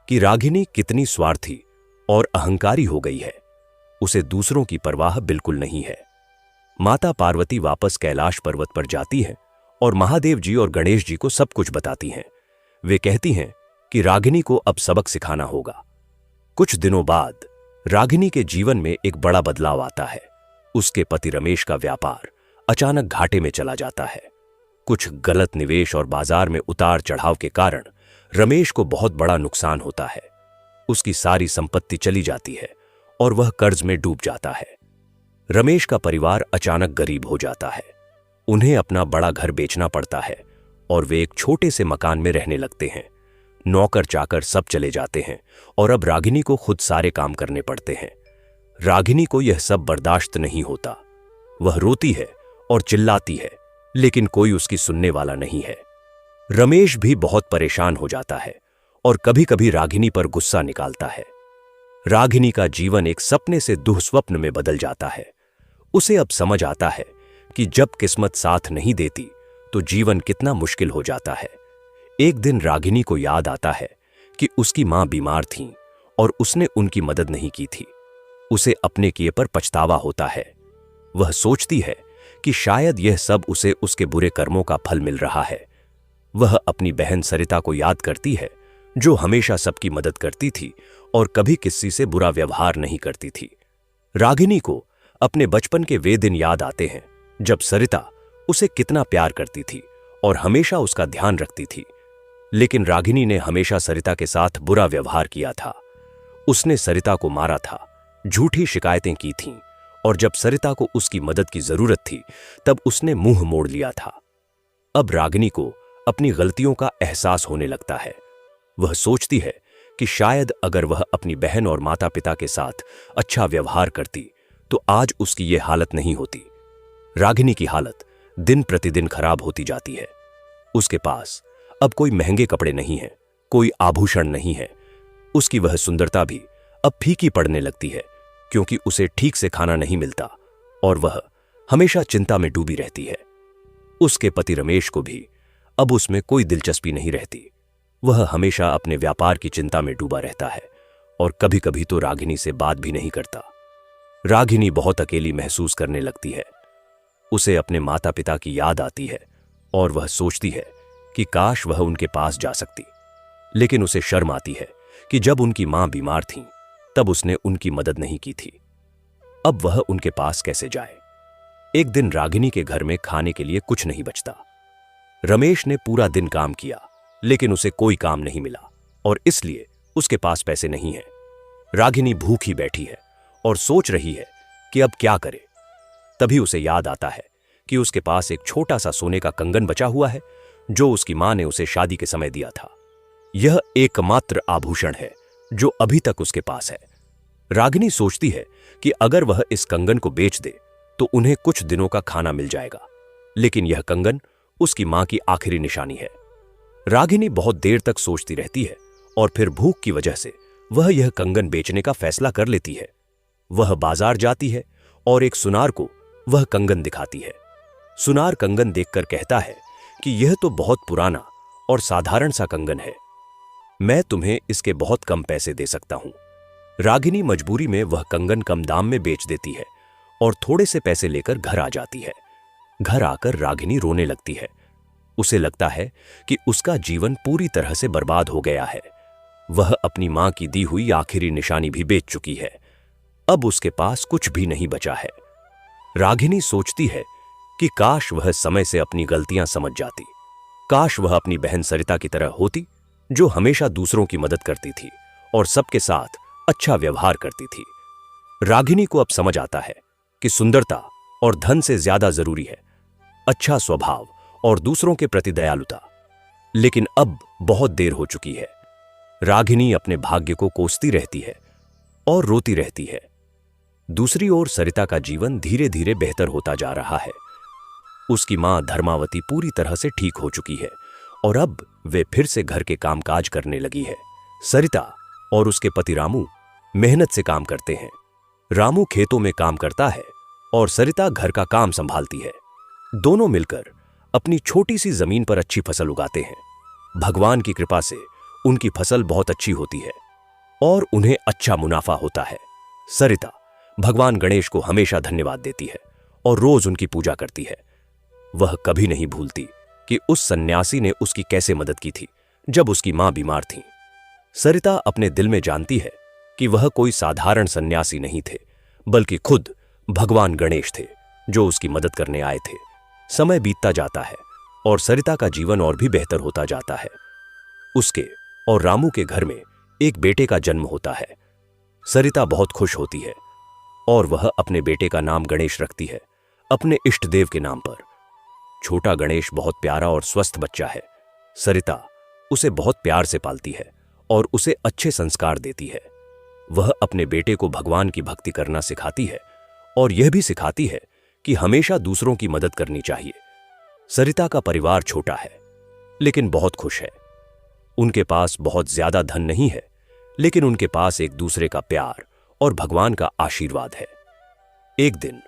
कि रागिनी कितनी स्वार्थी और अहंकारी हो गई है। उसे दूसरों की परवाह बिल्कुल नहीं है। माता पार्वती वापस कैलाश पर्वत पर जाती है और महादेव जी और गणेश जी को सब कुछ बताती हैं। वे कहती हैं कि रागिनी को अब सबक सिखाना होगा। कुछ दिनों बाद रागिनी के जीवन में एक बड़ा बदलाव आता है। उसके पति रमेश का व्यापार अचानक घाटे में चला जाता है। कुछ गलत निवेश और बाजार में उतार चढ़ाव के कारण रमेश को बहुत बड़ा नुकसान होता है। उसकी सारी संपत्ति चली जाती है और वह कर्ज में डूब जाता है। रमेश का परिवार अचानक गरीब हो जाता है। उन्हें अपना बड़ा घर बेचना पड़ता है और वे एक छोटे से मकान में रहने लगते हैं। नौकर चाकर सब चले जाते हैं और अब रागिनी को खुद सारे काम करने पड़ते हैं। रागिनी को यह सब बर्दाश्त नहीं होता। वह रोती है और चिल्लाती है, लेकिन कोई उसकी सुनने वाला नहीं है। रमेश भी बहुत परेशान हो जाता है और कभी कभी रागिनी पर गुस्सा निकालता है। रागिनी का जीवन एक सपने से दुःस्वप्न में बदल जाता है। उसे अब समझ आता है कि जब किस्मत साथ नहीं देती तो जीवन कितना मुश्किल हो जाता है। एक दिन रागिनी को याद आता है कि उसकी मां बीमार थीं और उसने उनकी मदद नहीं की थी। उसे अपने किए पर पछतावा होता है। वह सोचती है कि शायद यह सब उसे उसके बुरे कर्मों का फल मिल रहा है। वह अपनी बहन सरिता को याद करती है, जो हमेशा सबकी मदद करती थी और कभी किसी से बुरा व्यवहार नहीं करती थी। रागिनी को अपने बचपन के वे दिन याद आते हैं जब सरिता उसे कितना प्यार करती थी और हमेशा उसका ध्यान रखती थी। लेकिन रागिनी ने हमेशा सरिता के साथ बुरा व्यवहार किया था। उसने सरिता को मारा था, झूठी शिकायतें की थीं और जब सरिता को उसकी मदद की जरूरत थी तब उसने मुंह मोड़ लिया था। अब रागिनी को अपनी गलतियों का एहसास होने लगता है। वह सोचती है कि शायद अगर वह अपनी बहन और माता पिता के साथ अच्छा व्यवहार करती तो आज उसकी ये हालत नहीं होती। रागिनी की हालत दिन प्रतिदिन खराब होती जाती है। उसके पास अब कोई महंगे कपड़े नहीं हैं, कोई आभूषण नहीं है। उसकी वह सुंदरता भी अब फीकी पड़ने लगती है क्योंकि उसे ठीक से खाना नहीं मिलता और वह हमेशा चिंता में डूबी रहती है। उसके पति रमेश को भी अब उसमें कोई दिलचस्पी नहीं रहती। वह हमेशा अपने व्यापार की चिंता में डूबा रहता है और कभी कभी तो रागिनी से बात भी नहीं करता। रागिनी बहुत अकेली महसूस करने लगती है। उसे अपने माता पिता की याद आती है और वह सोचती है कि काश वह उनके पास जा सकती, लेकिन उसे शर्म आती है कि जब उनकी मां बीमार थीं तब उसने उनकी मदद नहीं की थी। अब वह उनके पास कैसे जाए। एक दिन रागिनी के घर में खाने के लिए कुछ नहीं बचता। रमेश ने पूरा दिन काम किया लेकिन उसे कोई काम नहीं मिला और इसलिए उसके पास पैसे नहीं हैं। रागिनी भूखी बैठी है और सोच रही है कि अब क्या करे। तभी उसे याद आता है कि उसके पास एक छोटा सा सोने का कंगन बचा हुआ है जो उसकी मां ने उसे शादी के समय दिया था। यह एकमात्र आभूषण है जो अभी तक उसके पास है। रागिनी सोचती है कि अगर वह इस कंगन को बेच दे तो उन्हें कुछ दिनों का खाना मिल जाएगा, लेकिन यह कंगन उसकी मां की आखिरी निशानी है। रागिनी बहुत देर तक सोचती रहती है और फिर भूख की वजह से वह यह कंगन बेचने का फैसला कर लेती है। वह बाजार जाती है और एक सुनार को वह कंगन दिखाती है। सुनार कंगन देखकर कहता है कि यह तो बहुत पुराना और साधारण सा कंगन है, मैं तुम्हें इसके बहुत कम पैसे दे सकता हूं। रागिनी मजबूरी में वह कंगन कम दाम में बेच देती है और थोड़े से पैसे लेकर घर आ जाती है। घर आकर रागिनी रोने लगती है। उसे लगता है कि उसका जीवन पूरी तरह से बर्बाद हो गया है। वह अपनी मां की दी हुई आखिरी निशानी भी बेच चुकी है। अब उसके पास कुछ भी नहीं बचा है। रागिनी सोचती है कि काश वह समय से अपनी गलतियां समझ जाती। काश वह अपनी बहन सरिता की तरह होती, जो हमेशा दूसरों की मदद करती थी और सबके साथ अच्छा व्यवहार करती थी। रागिनी को अब समझ आता है कि सुंदरता और धन से ज्यादा जरूरी है अच्छा स्वभाव और दूसरों के प्रति दयालुता। लेकिन अब बहुत देर हो चुकी है। रागिनी अपने भाग्य को कोसती रहती है और रोती रहती है। दूसरी ओर सरिता का जीवन धीरे धीरे बेहतर होता जा रहा है। उसकी मां धर्मावती पूरी तरह से ठीक हो चुकी है और अब वे फिर से घर के कामकाज करने लगी है। सरिता और उसके पति रामू मेहनत से काम करते हैं। रामू खेतों में काम करता है और सरिता घर का काम संभालती है। दोनों मिलकर अपनी छोटी सी जमीन पर अच्छी फसल उगाते हैं। भगवान की कृपा से उनकी फसल बहुत अच्छी होती है और उन्हें अच्छा मुनाफा होता है। सरिता भगवान गणेश को हमेशा धन्यवाद देती है और रोज उनकी पूजा करती है। वह कभी नहीं भूलती कि उस सन्यासी ने उसकी कैसे मदद की थी जब उसकी मां बीमार थी। सरिता अपने दिल में जानती है कि वह कोई साधारण सन्यासी नहीं थे, बल्कि खुद भगवान गणेश थे जो उसकी मदद करने आए थे। समय बीतता जाता है और सरिता का जीवन और भी बेहतर होता जाता है। उसके और रामू के घर में एक बेटे का जन्म होता है। सरिता बहुत खुश होती है और वह अपने बेटे का नाम गणेश रखती है, अपने इष्ट देव के नाम पर। छोटा गणेश बहुत प्यारा और स्वस्थ बच्चा है। सरिता उसे बहुत प्यार से पालती है और उसे अच्छे संस्कार देती है। वह अपने बेटे को भगवान की भक्ति करना सिखाती है और यह भी सिखाती है कि हमेशा दूसरों की मदद करनी चाहिए। सरिता का परिवार छोटा है लेकिन बहुत खुश है। उनके पास बहुत ज्यादा धन नहीं है, लेकिन उनके पास एक दूसरे का प्यार और भगवान का आशीर्वाद है। एक दिन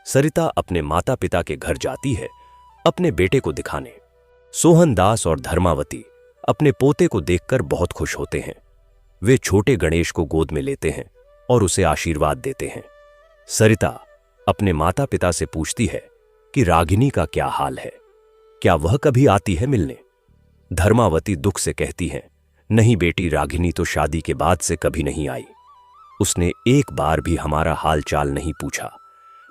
सरिता अपने माता पिता के घर जाती है अपने बेटे को दिखाने। सोहन दास और धर्मावती अपने पोते को देखकर बहुत खुश होते हैं। वे छोटे गणेश को गोद में लेते हैं और उसे आशीर्वाद देते हैं। सरिता अपने माता पिता से पूछती है कि रागिनी का क्या हाल है, क्या वह कभी आती है मिलने? धर्मावती दुख से कहती है, नहीं बेटी, रागिनी तो शादी के बाद से कभी नहीं आई। उसने एक बार भी हमारा हाल चाल नहीं पूछा,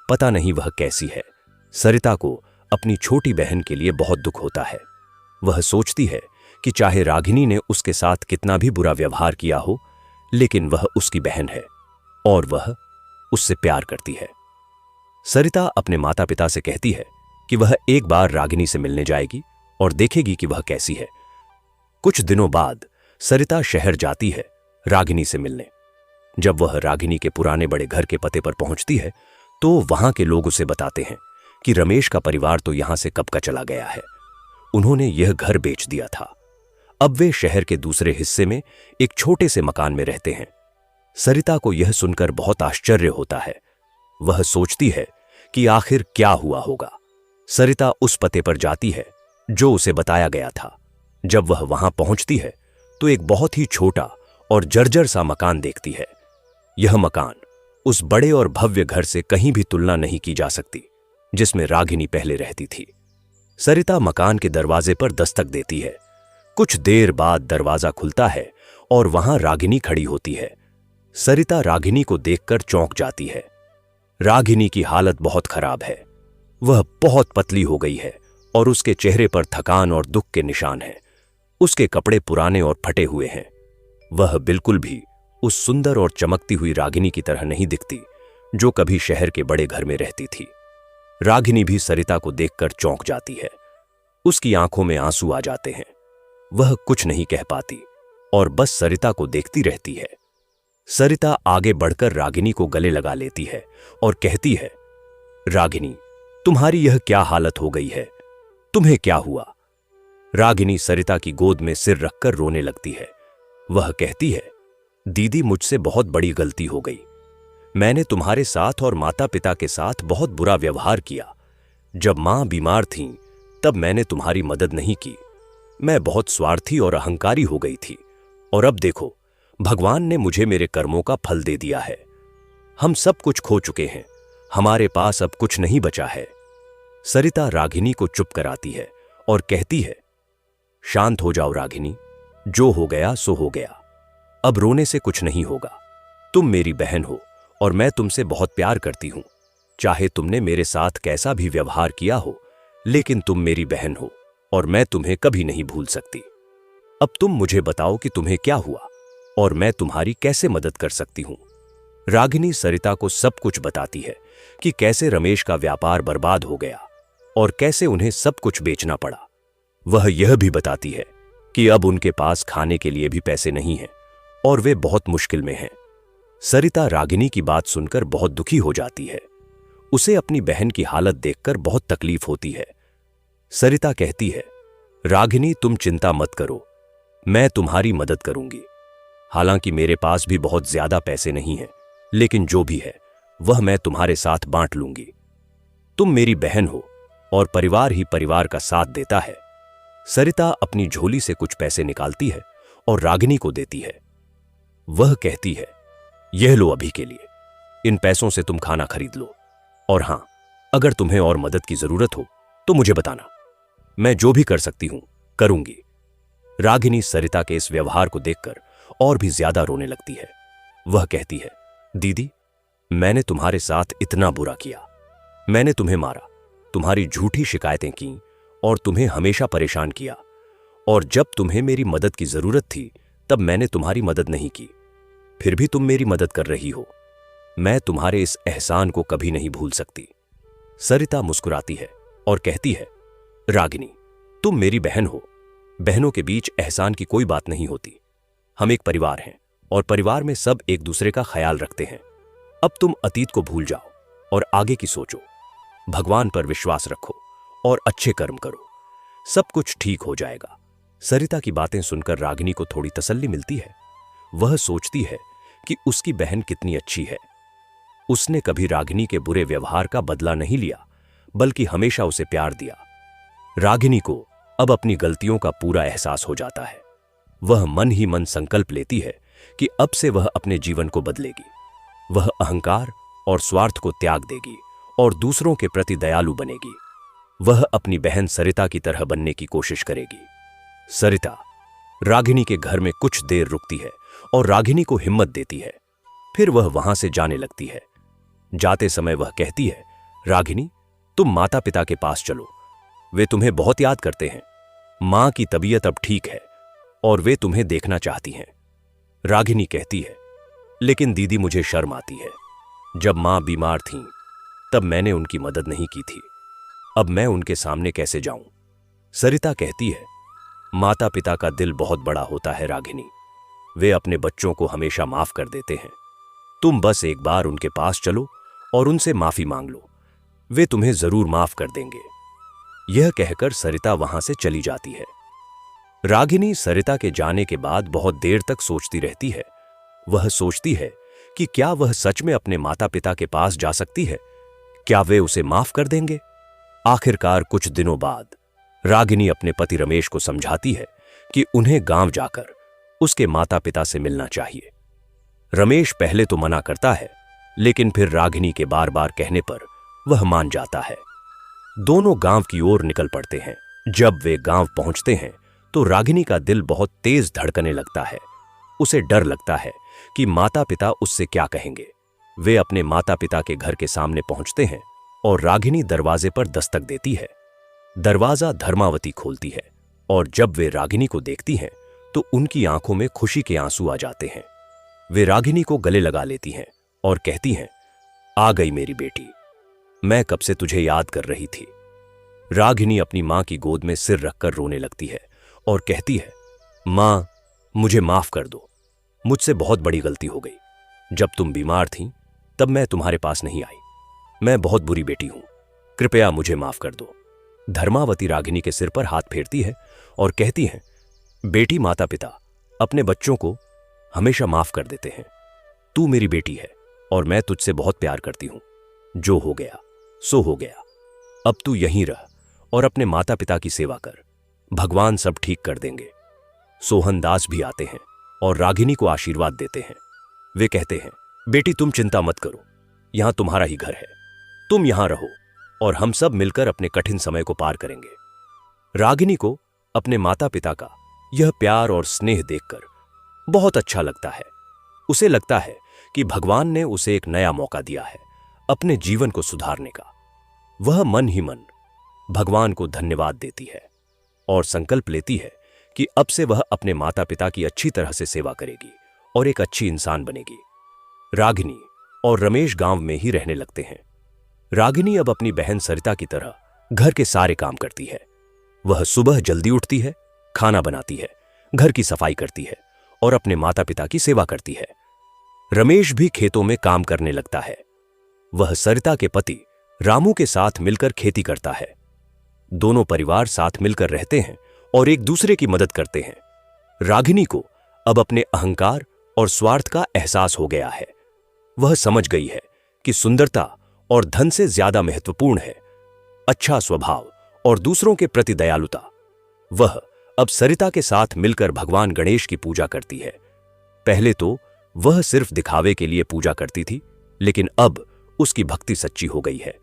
पता नहीं वह कैसी है। सरिता को अपनी छोटी बहन के लिए बहुत दुख होता है। वह सोचती है कि चाहे रागिनी ने उसके साथ कितना भी बुरा व्यवहार किया हो, लेकिन वह उसकी बहन है और वह उससे प्यार करती है। सरिता अपने माता पिता से कहती है कि वह एक बार रागिनी से मिलने जाएगी और देखेगी कि वह कैसी है। कुछ दिनों बाद सरिता शहर जाती है रागिनी से मिलने। जब वह रागिनी के पुराने बड़े घर के पते पर पहुंचती है तो वहां के लोग उसे बताते हैं कि रमेश का परिवार तो यहां से कब का चला गया है। उन्होंने यह घर बेच दिया था। अब वे शहर के दूसरे हिस्से में एक छोटे से मकान में रहते हैं। सरिता को यह सुनकर बहुत आश्चर्य होता है। वह सोचती है कि आखिर क्या हुआ होगा। सरिता उस पते पर जाती है जो उसे बताया गया था। जब वह वहां पहुंचती है तो एक बहुत ही छोटा और जर्जर सा मकान देखती है। यह मकान उस बड़े और भव्य घर से कहीं भी तुलना नहीं की जा सकती जिसमें रागिनी पहले रहती थी। सरिता मकान के दरवाजे पर दस्तक देती है। कुछ देर बाद दरवाजा खुलता है और वहां रागिनी खड़ी होती है। सरिता रागिनी को देखकर चौंक जाती है। रागिनी की हालत बहुत खराब है। वह बहुत पतली हो गई है और उसके चेहरे पर थकान और दुख के निशान हैं। उसके कपड़े पुराने और फटे हुए हैं। वह बिल्कुल भी उस सुंदर और चमकती हुई रागिनी की तरह नहीं दिखती जो कभी शहर के बड़े घर में रहती थी। रागिनी भी सरिता को देखकर चौंक जाती है। उसकी आंखों में आंसू आ जाते हैं। वह कुछ नहीं कह पाती और बस सरिता को देखती रहती है। सरिता आगे बढ़कर रागिनी को गले लगा लेती है और कहती है, रागिनी, तुम्हारी यह क्या हालत हो गई है? तुम्हें क्या हुआ? रागिनी सरिता की गोद में सिर रखकर रोने लगती है। वह कहती है, दीदी, मुझसे बहुत बड़ी गलती हो गई। मैंने तुम्हारे साथ और माता पिता के साथ बहुत बुरा व्यवहार किया। जब मां बीमार थीं, तब मैंने तुम्हारी मदद नहीं की। मैं बहुत स्वार्थी और अहंकारी हो गई थी और अब देखो, भगवान ने मुझे मेरे कर्मों का फल दे दिया है। हम सब कुछ खो चुके हैं। हमारे पास अब कुछ नहीं बचा है। सरिता रागिनी को चुप कराती है और कहती है, शांत हो जाओ रागिनी, जो हो गया सो हो गया। अब रोने से कुछ नहीं होगा। तुम मेरी बहन हो और मैं तुमसे बहुत प्यार करती हूं। चाहे तुमने मेरे साथ कैसा भी व्यवहार किया हो, लेकिन तुम मेरी बहन हो और मैं तुम्हें कभी नहीं भूल सकती। अब तुम मुझे बताओ कि तुम्हें क्या हुआ और मैं तुम्हारी कैसे मदद कर सकती हूं। रागिनी सरिता को सब कुछ बताती है कि कैसे रमेश का व्यापार बर्बाद हो गया और कैसे उन्हें सब कुछ बेचना पड़ा। वह यह भी बताती है कि अब उनके पास खाने के लिए भी पैसे नहीं हैं और वे बहुत मुश्किल में हैं। सरिता रागिनी की बात सुनकर बहुत दुखी हो जाती है। उसे अपनी बहन की हालत देखकर बहुत तकलीफ होती है। सरिता कहती है, रागिनी, तुम चिंता मत करो, मैं तुम्हारी मदद करूंगी। हालांकि मेरे पास भी बहुत ज्यादा पैसे नहीं हैं, लेकिन जो भी है वह मैं तुम्हारे साथ बांट लूंगी। तुम मेरी बहन हो और परिवार ही परिवार का साथ देता है। सरिता अपनी झोली से कुछ पैसे निकालती है और रागिनी को देती है। वह कहती है, यह लो अभी के लिए, इन पैसों से तुम खाना खरीद लो और हां, अगर तुम्हें और मदद की जरूरत हो तो मुझे बताना, मैं जो भी कर सकती हूं करूंगी। रागिनी सरिता के इस व्यवहार को देखकर और भी ज्यादा रोने लगती है। वह कहती है, दीदी, मैंने तुम्हारे साथ इतना बुरा किया। मैंने तुम्हें मारा, तुम्हारी झूठी शिकायतें की और तुम्हें हमेशा परेशान किया। और जब तुम्हें मेरी मदद की जरूरत थी तब मैंने तुम्हारी मदद नहीं की, फिर भी तुम मेरी मदद कर रही हो। मैं तुम्हारे इस एहसान को कभी नहीं भूल सकती। सरिता मुस्कुराती है और कहती है, रागिनी, तुम मेरी बहन हो। बहनों के बीच एहसान की कोई बात नहीं होती। हम एक परिवार हैं और परिवार में सब एक दूसरे का ख्याल रखते हैं। अब तुम अतीत को भूल जाओ और आगे की सोचो। भगवान पर विश्वास रखो और अच्छे कर्म करो, सब कुछ ठीक हो जाएगा। सरिता की बातें सुनकर रागिनी को थोड़ी तसल्ली मिलती है। वह सोचती है कि उसकी बहन कितनी अच्छी है। उसने कभी रागिनी के बुरे व्यवहार का बदला नहीं लिया, बल्कि हमेशा उसे प्यार दिया। रागिनी को अब अपनी गलतियों का पूरा एहसास हो जाता है। वह मन ही मन संकल्प लेती है कि अब से वह अपने जीवन को बदलेगी। वह अहंकार और स्वार्थ को त्याग देगी और दूसरों के प्रति दयालु बनेगी। वह अपनी बहन सरिता की तरह बनने की कोशिश करेगी। सरिता रागिनी के घर में कुछ देर रुकती है और रागिनी को हिम्मत देती है। फिर वह वहां से जाने लगती है। जाते समय वह कहती है, रागिनी, तुम माता पिता के पास चलो, वे तुम्हें बहुत याद करते हैं। मां की तबीयत अब ठीक है और वे तुम्हें देखना चाहती हैं। रागिनी कहती है, लेकिन दीदी, मुझे शर्म आती है। जब मां बीमार थीं तब मैंने उनकी मदद नहीं की थी, अब मैं उनके सामने कैसे जाऊं? सरिता कहती है, माता पिता का दिल बहुत बड़ा होता है रागिनी, वे अपने बच्चों को हमेशा माफ कर देते हैं। तुम बस एक बार उनके पास चलो और उनसे माफी मांग लो, वे तुम्हें जरूर माफ कर देंगे। यह कहकर सरिता वहां से चली जाती है। रागिनी सरिता के जाने के बाद बहुत देर तक सोचती रहती है। वह सोचती है कि क्या वह सच में अपने माता पिता के पास जा सकती है? क्या वे उसे माफ कर देंगे? आखिरकार कुछ दिनों बाद रागिनी अपने पति रमेश को समझाती है कि उन्हें गांव जाकर उसके माता पिता से मिलना चाहिए। रमेश पहले तो मना करता है, लेकिन फिर रागिनी के बार बार कहने पर वह मान जाता है। दोनों गांव की ओर निकल पड़ते हैं। जब वे गांव पहुंचते हैं तो रागिनी का दिल बहुत तेज धड़कने लगता है। उसे डर लगता है कि माता पिता उससे क्या कहेंगे। वे अपने माता पिता के घर के सामने पहुंचते हैं और रागिनी दरवाजे पर दस्तक देती है। दरवाजा धर्मावती खोलती है और जब वे रागिनी को देखती हैं तो उनकी आंखों में खुशी के आंसू आ जाते हैं। वे रागिनी को गले लगा लेती हैं और कहती हैं, आ गई मेरी बेटी, मैं कब से तुझे याद कर रही थी। रागिनी अपनी मां की गोद में सिर रखकर रोने लगती है और कहती है, मां, मुझे माफ कर दो, मुझसे बहुत बड़ी गलती हो गई। जब तुम बीमार थीं तब मैं तुम्हारे पास नहीं आई। मैं बहुत बुरी बेटी हूं, कृपया मुझे माफ कर दो। धर्मावती रागिनी के सिर पर हाथ फेरती है और कहती है, बेटी, माता पिता अपने बच्चों को हमेशा माफ कर देते हैं। तू मेरी बेटी है और मैं तुझसे बहुत प्यार करती हूं। जो हो गया सो हो गया। अब तू यहीं रह और अपने माता पिता की सेवा कर, भगवान सब ठीक कर देंगे। सोहन दास भी आते हैं और रागिनी को आशीर्वाद देते हैं। वे कहते हैं, बेटी, तुम चिंता मत करो, यहां तुम्हारा ही घर है, तुम यहां रहो और हम सब मिलकर अपने कठिन समय को पार करेंगे। रागिनी को अपने माता पिता का यह प्यार और स्नेह देखकर बहुत अच्छा लगता है। उसे लगता है कि भगवान ने उसे एक नया मौका दिया है अपने जीवन को सुधारने का। वह मन ही मन भगवान को धन्यवाद देती है और संकल्प लेती है कि अब से वह अपने माता पिता की अच्छी तरह से सेवा करेगी और एक अच्छी इंसान बनेगी। रागिनी और रमेश गांव में ही रहने लगते हैं। रागिनी अब अपनी बहन सरिता की तरह घर के सारे काम करती है। वह सुबह जल्दी उठती है, खाना बनाती है, घर की सफाई करती है और अपने माता पिता की सेवा करती है। रमेश भी खेतों में काम करने लगता है। वह सरिता के पति रामू के साथ मिलकर खेती करता है। दोनों परिवार साथ मिलकर रहते हैं और एक दूसरे की मदद करते हैं। रागिनी को अब अपने अहंकार और स्वार्थ का एहसास हो गया है। वह समझ गई है कि सुंदरता और धन से ज्यादा महत्वपूर्ण है अच्छा स्वभाव और दूसरों के प्रति दयालुता। वह अब सरिता के साथ मिलकर भगवान गणेश की पूजा करती है। पहले तो वह सिर्फ दिखावे के लिए पूजा करती थी, लेकिन अब उसकी भक्ति सच्ची हो गई है।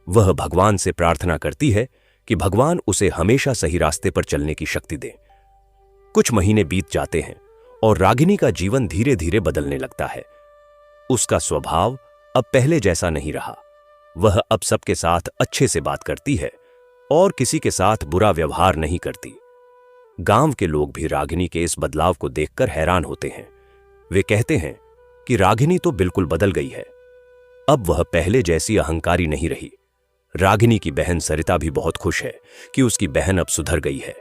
वह भगवान से प्रार्थना करती है कि भगवान उसे हमेशा सही रास्ते पर चलने की शक्ति दे। कुछ महीने बीत जाते हैं और रागिनी का जीवन धीरे धीरे बदलने लगता है। उसका स्वभाव अब पहले जैसा नहीं रहा। वह अब सबके साथ अच्छे से बात करती है और किसी के साथ बुरा व्यवहार नहीं करती। गांव के लोग भी रागिनी के इस बदलाव को देखकर हैरान होते हैं। वे कहते हैं कि रागिनी तो बिल्कुल बदल गई है। अब वह पहले जैसी अहंकारी नहीं रही। रागिनी की बहन सरिता भी बहुत खुश है कि उसकी बहन अब सुधर गई है।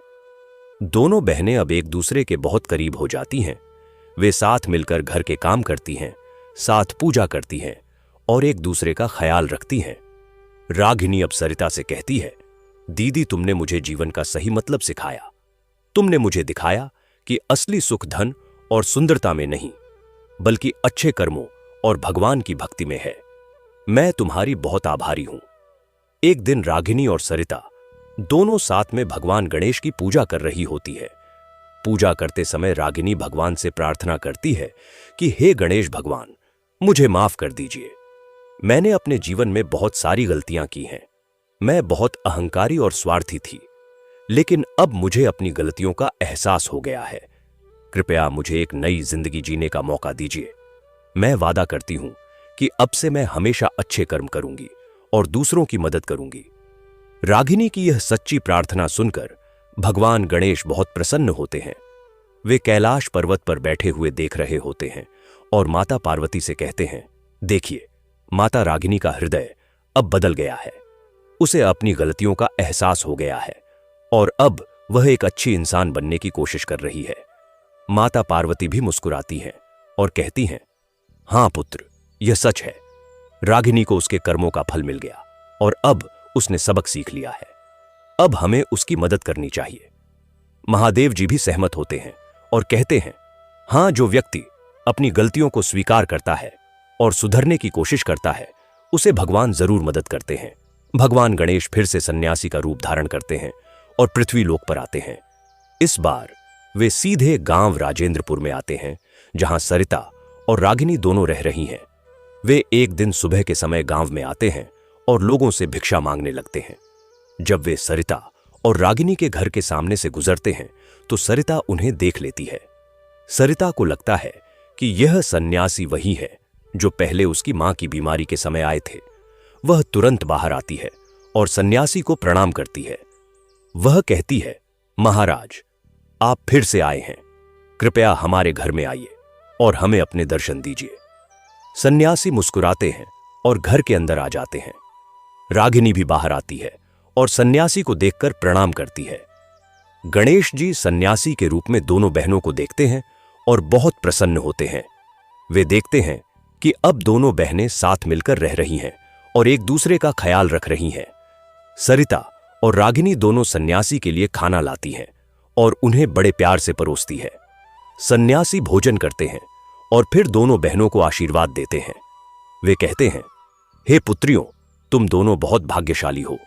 दोनों बहनें अब एक दूसरे के बहुत करीब हो जाती हैं। वे साथ मिलकर घर के काम करती हैं, साथ पूजा करती हैं और एक दूसरे का ख्याल रखती हैं। रागिनी अब सरिता से कहती है, दीदी तुमने मुझे जीवन का सही मतलब सिखाया। तुमने मुझे दिखाया कि असली सुख धन और सुंदरता में नहीं, बल्कि अच्छे कर्मों और भगवान की भक्ति में है। मैं तुम्हारी बहुत आभारी हूं। एक दिन रागिनी और सरिता दोनों साथ में भगवान गणेश की पूजा कर रही होती है। पूजा करते समय रागिनी भगवान से प्रार्थना करती है कि हे गणेश भगवान, मुझे माफ कर दीजिए। मैंने अपने जीवन में बहुत सारी गलतियां की हैं। मैं बहुत अहंकारी और स्वार्थी थी, लेकिन अब मुझे अपनी गलतियों का एहसास हो गया है। कृपया मुझे एक नई जिंदगी जीने का मौका दीजिए। मैं वादा करती हूं कि अब से मैं हमेशा अच्छे कर्म करूंगी और दूसरों की मदद करूंगी। रागिनी की यह सच्ची प्रार्थना सुनकर भगवान गणेश बहुत प्रसन्न होते हैं। वे कैलाश पर्वत पर बैठे हुए देख रहे होते हैं और माता पार्वती से कहते हैं, देखिए, माता रागिनी का हृदय अब बदल गया है। उसे अपनी गलतियों का एहसास हो गया है और अब वह एक अच्छी इंसान बनने की कोशिश कर रही है। माता पार्वती भी मुस्कुराती हैं और कहती हैं, हां पुत्र, यह सच है। रागिनी को उसके कर्मों का फल मिल गया और अब उसने सबक सीख लिया है। अब हमें उसकी मदद करनी चाहिए। महादेव जी भी सहमत होते हैं और कहते हैं, हां, जो व्यक्ति अपनी गलतियों को स्वीकार करता है और सुधरने की कोशिश करता है, उसे भगवान जरूर मदद करते हैं। भगवान गणेश फिर से सन्यासी का रूप धारण करते हैं और पृथ्वी लोक पर आते हैं। इस बार वे सीधे गांव राजेंद्रपुर में आते हैं, जहां सरिता और रागिनी दोनों रह रही हैं। वे एक दिन सुबह के समय गांव में आते हैं और लोगों से भिक्षा मांगने लगते हैं। जब वे सरिता और रागिनी के घर के सामने से गुजरते हैं तो सरिता उन्हें देख लेती है। सरिता को लगता है कि यह सन्यासी वही है जो पहले उसकी मां की बीमारी के समय आए थे। वह तुरंत बाहर आती है और सन्यासी को प्रणाम करती है। वह कहती है, महाराज, आप फिर से आए हैं। कृपया हमारे घर में आइए और हमें अपने दर्शन दीजिए। सन्यासी मुस्कुराते हैं और घर के अंदर आ जाते हैं। रागिनी भी बाहर आती है और सन्यासी को देखकर प्रणाम करती है। गणेश जी सन्यासी के रूप में दोनों बहनों को देखते हैं और बहुत प्रसन्न होते हैं। वे देखते हैं कि अब दोनों बहनें साथ मिलकर रह रही हैं और एक दूसरे का ख्याल रख रही हैं। सरिता और रागिनी दोनों सन्यासी के लिए खाना लाती हैं और उन्हें बड़े प्यार से परोसती है। सन्यासी भोजन करते हैं और फिर दोनों बहनों को आशीर्वाद देते हैं। वे कहते हैं, हे पुत्रियों, तुम दोनों बहुत भाग्यशाली हो।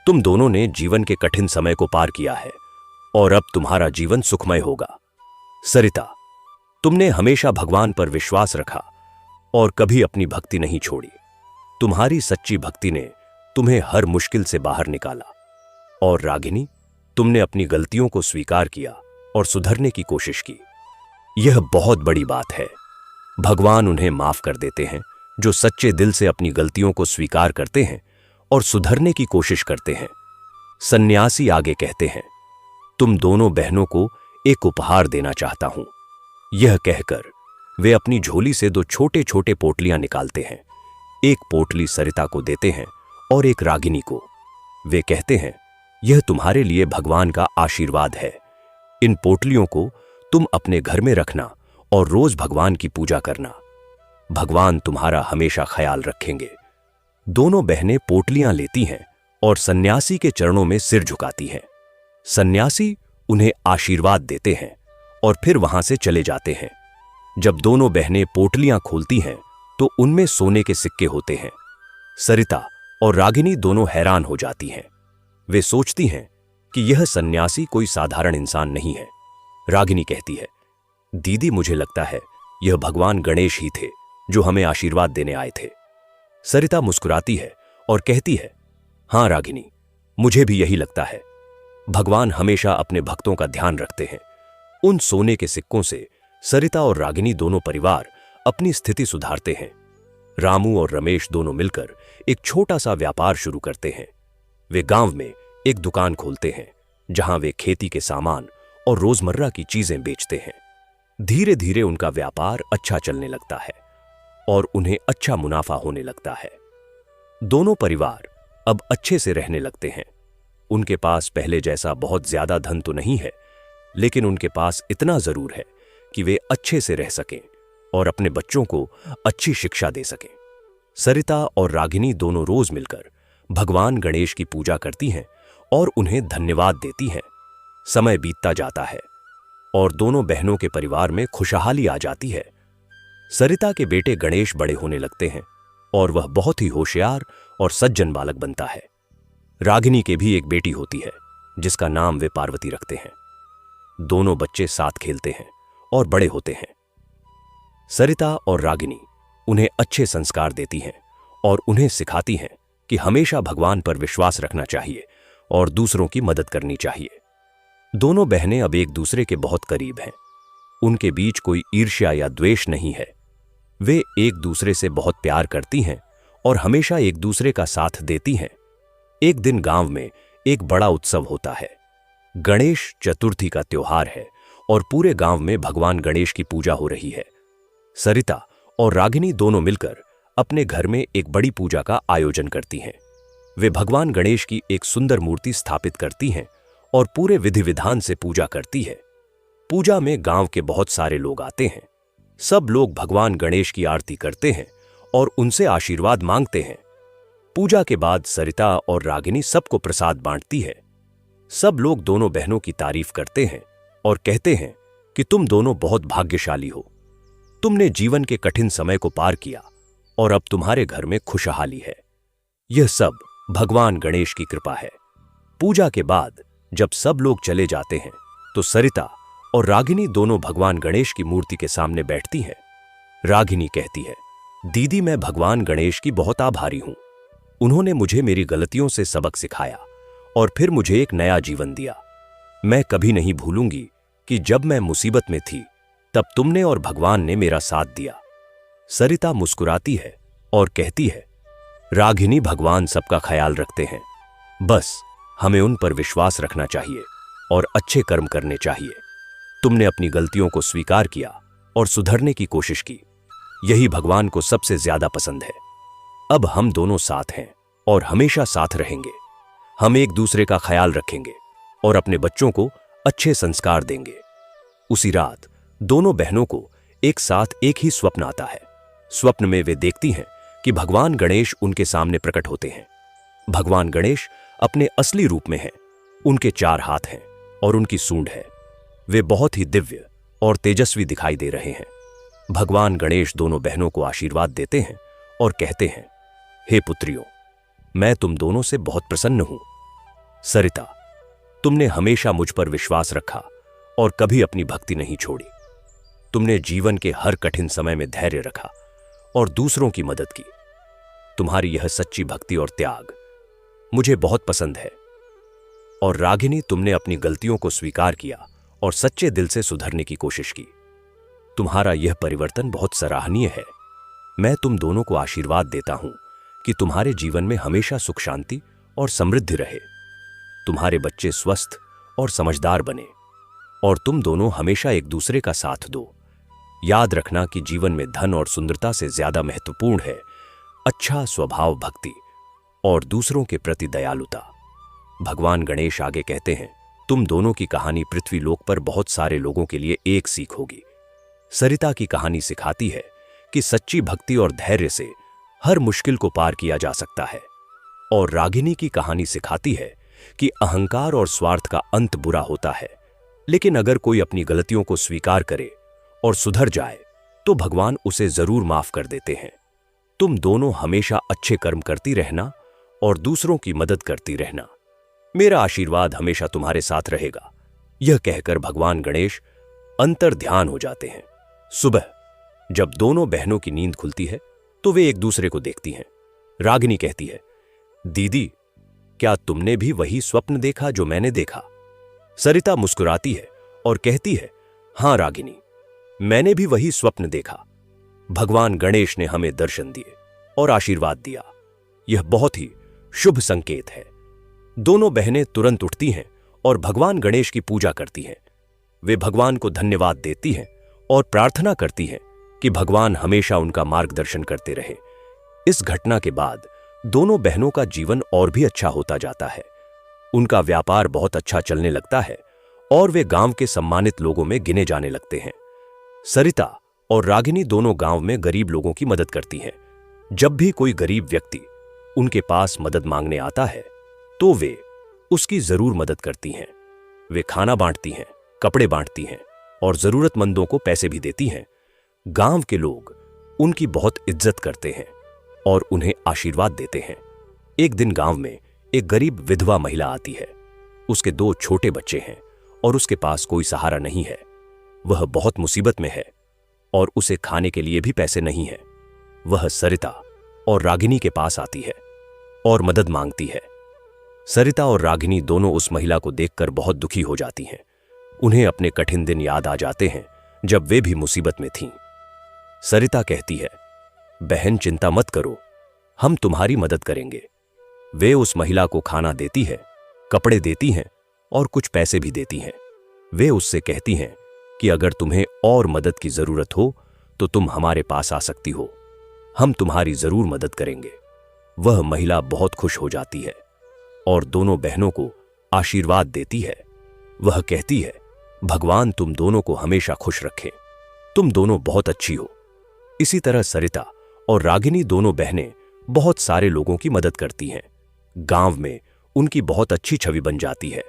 तुम दोनों ने जीवन के कठिन समय को पार किया है और अब तुम्हारा जीवन सुखमय होगा। सरिता, तुमने हमेशा भगवान पर विश्वास रखा और कभी अपनी भक्ति नहीं छोड़ी। तुम्हारी सच्ची भक्ति ने तुम्हें हर मुश्किल से बाहर निकाला। और रागिनी, तुमने अपनी गलतियों को स्वीकार किया और सुधरने की कोशिश की। यह बहुत बड़ी बात है। भगवान उन्हें माफ कर देते हैं जो सच्चे दिल से अपनी गलतियों को स्वीकार करते हैं और सुधरने की कोशिश करते हैं। सन्यासी आगे कहते हैं, तुम दोनों बहनों को एक उपहार देना चाहता हूं। यह कहकर वे अपनी झोली से दो छोटे छोटे पोटलियां निकालते हैं। एक पोटली सरिता को देते हैं और एक रागिनी को। वे कहते हैं, यह तुम्हारे लिए भगवान का आशीर्वाद है। इन पोटलियों को तुम अपने घर में रखना और रोज भगवान की पूजा करना। भगवान तुम्हारा हमेशा ख्याल रखेंगे। दोनों बहनें पोटलियां लेती हैं और सन्यासी के चरणों में सिर झुकाती हैं। सन्यासी उन्हें आशीर्वाद देते हैं और फिर वहां से चले जाते हैं। जब दोनों बहनें पोटलियां खोलती हैं तो उनमें सोने के सिक्के होते हैं। सरिता और रागिनी दोनों हैरान हो जाती हैं। वे सोचती हैं कि यह सन्यासी कोई साधारण इंसान नहीं है। रागिनी कहती है, दीदी, मुझे लगता है यह भगवान गणेश ही थे जो हमें आशीर्वाद देने आए थे। सरिता मुस्कुराती है और कहती है, हां रागिनी, मुझे भी यही लगता है। भगवान हमेशा अपने भक्तों का ध्यान रखते हैं। उन सोने के सिक्कों से सरिता और रागिनी दोनों परिवार अपनी स्थिति सुधारते हैं। रामू और रमेश दोनों मिलकर एक छोटा सा व्यापार शुरू करते हैं। वे गांव में एक दुकान खोलते हैं जहां वे खेती के सामान और रोजमर्रा की चीजें बेचते हैं। धीरे धीरे उनका व्यापार अच्छा चलने लगता है और उन्हें अच्छा मुनाफा होने लगता है। दोनों परिवार अब अच्छे से रहने लगते हैं। उनके पास पहले जैसा बहुत ज्यादा धन तो नहीं है, लेकिन उनके पास इतना जरूर है कि वे अच्छे से रह सकें और अपने बच्चों को अच्छी शिक्षा दे सकें। सरिता और रागिनी दोनों रोज मिलकर भगवान गणेश की पूजा करती हैं और उन्हें धन्यवाद देती हैं। समय बीतता जाता है और दोनों बहनों के परिवार में खुशहाली आ जाती है। सरिता के बेटे गणेश बड़े होने लगते हैं और वह बहुत ही होशियार और सज्जन बालक बनता है। रागिनी के भी एक बेटी होती है जिसका नाम वे पार्वती रखते हैं। दोनों बच्चे साथ खेलते हैं और बड़े होते हैं। सरिता और रागिनी उन्हें अच्छे संस्कार देती हैं और उन्हें सिखाती हैं कि हमेशा भगवान पर विश्वास रखना चाहिए और दूसरों की मदद करनी चाहिए। दोनों बहनें अब एक दूसरे के बहुत करीब हैं। उनके बीच कोई ईर्ष्या या द्वेष नहीं है। वे एक दूसरे से बहुत प्यार करती हैं और हमेशा एक दूसरे का साथ देती हैं। एक दिन गांव में एक बड़ा उत्सव होता है। गणेश चतुर्थी का त्योहार है और पूरे गांव में भगवान गणेश की पूजा हो रही है। सरिता और रागिनी दोनों मिलकर अपने घर में एक बड़ी पूजा का आयोजन करती हैं। वे भगवान गणेश की एक सुंदर मूर्ति स्थापित करती हैं और पूरे विधि विधान से पूजा करती है। पूजा में गांव के बहुत सारे लोग आते हैं। सब लोग भगवान गणेश की आरती करते हैं और उनसे आशीर्वाद मांगते हैं। पूजा के बाद सरिता और रागिनी सबको प्रसाद बांटती है। सब लोग दोनों बहनों की तारीफ करते हैं और कहते हैं कि तुम दोनों बहुत भाग्यशाली हो। तुमने जीवन के कठिन समय को पार किया और अब तुम्हारे घर में खुशहाली है। यह सब भगवान गणेश की कृपा है। पूजा के बाद जब सब लोग चले जाते हैं तो सरिता और रागिनी दोनों भगवान गणेश की मूर्ति के सामने बैठती हैं। रागिनी कहती है, दीदी मैं भगवान गणेश की बहुत आभारी हूं। उन्होंने मुझे मेरी गलतियों से सबक सिखाया और फिर मुझे एक नया जीवन दिया। मैं कभी नहीं भूलूंगी कि जब मैं मुसीबत में थी तब तुमने और भगवान ने मेरा साथ दिया। सरिता मुस्कुराती है और कहती है, रागिनी भगवान सबका ख्याल रखते हैं। बस हमें उन पर विश्वास रखना चाहिए और अच्छे कर्म करने चाहिए। तुमने अपनी गलतियों को स्वीकार किया और सुधरने की कोशिश की। यही भगवान को सबसे ज्यादा पसंद है। अब हम दोनों साथ हैं और हमेशा साथ रहेंगे। हम एक दूसरे का ख्याल रखेंगे और अपने बच्चों को अच्छे संस्कार देंगे। उसी रात दोनों बहनों को एक साथ एक ही स्वप्न आता है। स्वप्न में वे देखती हैं कि भगवान गणेश उनके सामने प्रकट होते हैं। भगवान गणेश अपने असली रूप में हैं। उनके 4 हाथ हैं और उनकी सूंड है। वे बहुत ही दिव्य और तेजस्वी दिखाई दे रहे हैं। भगवान गणेश दोनों बहनों को आशीर्वाद देते हैं और कहते हैं, हे पुत्रियों, मैं तुम दोनों से बहुत प्रसन्न हूं। सरिता, तुमने हमेशा मुझ पर विश्वास रखा और कभी अपनी भक्ति नहीं छोड़ी। तुमने जीवन के हर कठिन समय में धैर्य रखा और दूसरों की मदद की। तुम्हारी यह सच्ची भक्ति और त्याग मुझे बहुत पसंद है। और रागिनी, तुमने अपनी गलतियों को स्वीकार किया और सच्चे दिल से सुधरने की कोशिश की। तुम्हारा यह परिवर्तन बहुत सराहनीय है। मैं तुम दोनों को आशीर्वाद देता हूं कि तुम्हारे जीवन में हमेशा सुख शांति और समृद्धि रहे। तुम्हारे बच्चे स्वस्थ और समझदार बने और तुम दोनों हमेशा एक दूसरे का साथ दो। याद रखना कि जीवन में धन और सुंदरता से ज्यादा महत्वपूर्ण है अच्छा स्वभाव, भक्ति और दूसरों के प्रति दयालुता। भगवान गणेश आगे कहते हैं, तुम दोनों की कहानी पृथ्वी लोक पर बहुत सारे लोगों के लिए एक सीख होगी। सरिता की कहानी सिखाती है कि सच्ची भक्ति और धैर्य से हर मुश्किल को पार किया जा सकता है। और रागिनी की कहानी सिखाती है कि अहंकार और स्वार्थ का अंत बुरा होता है, लेकिन अगर कोई अपनी गलतियों को स्वीकार करे और सुधर जाए तो भगवान उसे जरूर माफ कर देते हैं। तुम दोनों हमेशा अच्छे कर्म करती रहना और दूसरों की मदद करती रहना। मेरा आशीर्वाद हमेशा तुम्हारे साथ रहेगा। यह कहकर भगवान गणेश अंतर ध्यान हो जाते हैं। सुबह जब दोनों बहनों की नींद खुलती है तो वे एक दूसरे को देखती हैं। रागिनी कहती है, दीदी, क्या तुमने भी वही स्वप्न देखा जो मैंने देखा? सरिता मुस्कुराती है और कहती है, हां रागिनी, मैंने भी वही स्वप्न देखा। भगवान गणेश ने हमें दर्शन दिए और आशीर्वाद दिया। यह बहुत ही शुभ संकेत है। दोनों बहनें तुरंत उठती हैं और भगवान गणेश की पूजा करती हैं। वे भगवान को धन्यवाद देती हैं और प्रार्थना करती हैं कि भगवान हमेशा उनका मार्गदर्शन करते रहे। इस घटना के बाद दोनों बहनों का जीवन और भी अच्छा होता जाता है। उनका व्यापार बहुत अच्छा चलने लगता है और वे गांव के सम्मानित लोगों में गिने जाने लगते हैं। सरिता और रागिनी दोनों गांव में गरीब लोगों की मदद करती हैं। जब भी कोई गरीब व्यक्ति उनके पास मदद मांगने आता है तो वे उसकी जरूर मदद करती हैं। वे खाना बांटती हैं, कपड़े बांटती हैं और जरूरतमंदों को पैसे भी देती हैं। गांव के लोग उनकी बहुत इज्जत करते हैं और उन्हें आशीर्वाद देते हैं। एक दिन गांव में एक गरीब विधवा महिला आती है। उसके 2 छोटे बच्चे हैं और उसके पास कोई सहारा नहीं है। वह बहुत मुसीबत में है और उसे खाने के लिए भी पैसे नहीं है। वह सरिता और रागिनी के पास आती है और मदद मांगती है। सरिता और रागिनी दोनों उस महिला को देखकर बहुत दुखी हो जाती हैं। उन्हें अपने कठिन दिन याद आ जाते हैं जब वे भी मुसीबत में थीं। सरिता कहती है, बहन चिंता मत करो, हम तुम्हारी मदद करेंगे। वे उस महिला को खाना देती है, कपड़े देती हैं और कुछ पैसे भी देती हैं। वे उससे कहती हैं कि अगर तुम्हें और मदद की जरूरत हो तो तुम हमारे पास आ सकती हो, हम तुम्हारी जरूर मदद करेंगे। वह महिला बहुत खुश हो जाती है और दोनों बहनों को आशीर्वाद देती है। वह कहती है, भगवान तुम दोनों को हमेशा खुश रखे, तुम दोनों बहुत अच्छी हो। इसी तरह सरिता और रागिनी दोनों बहनें बहुत सारे लोगों की मदद करती हैं। गांव में उनकी बहुत अच्छी छवि बन जाती है।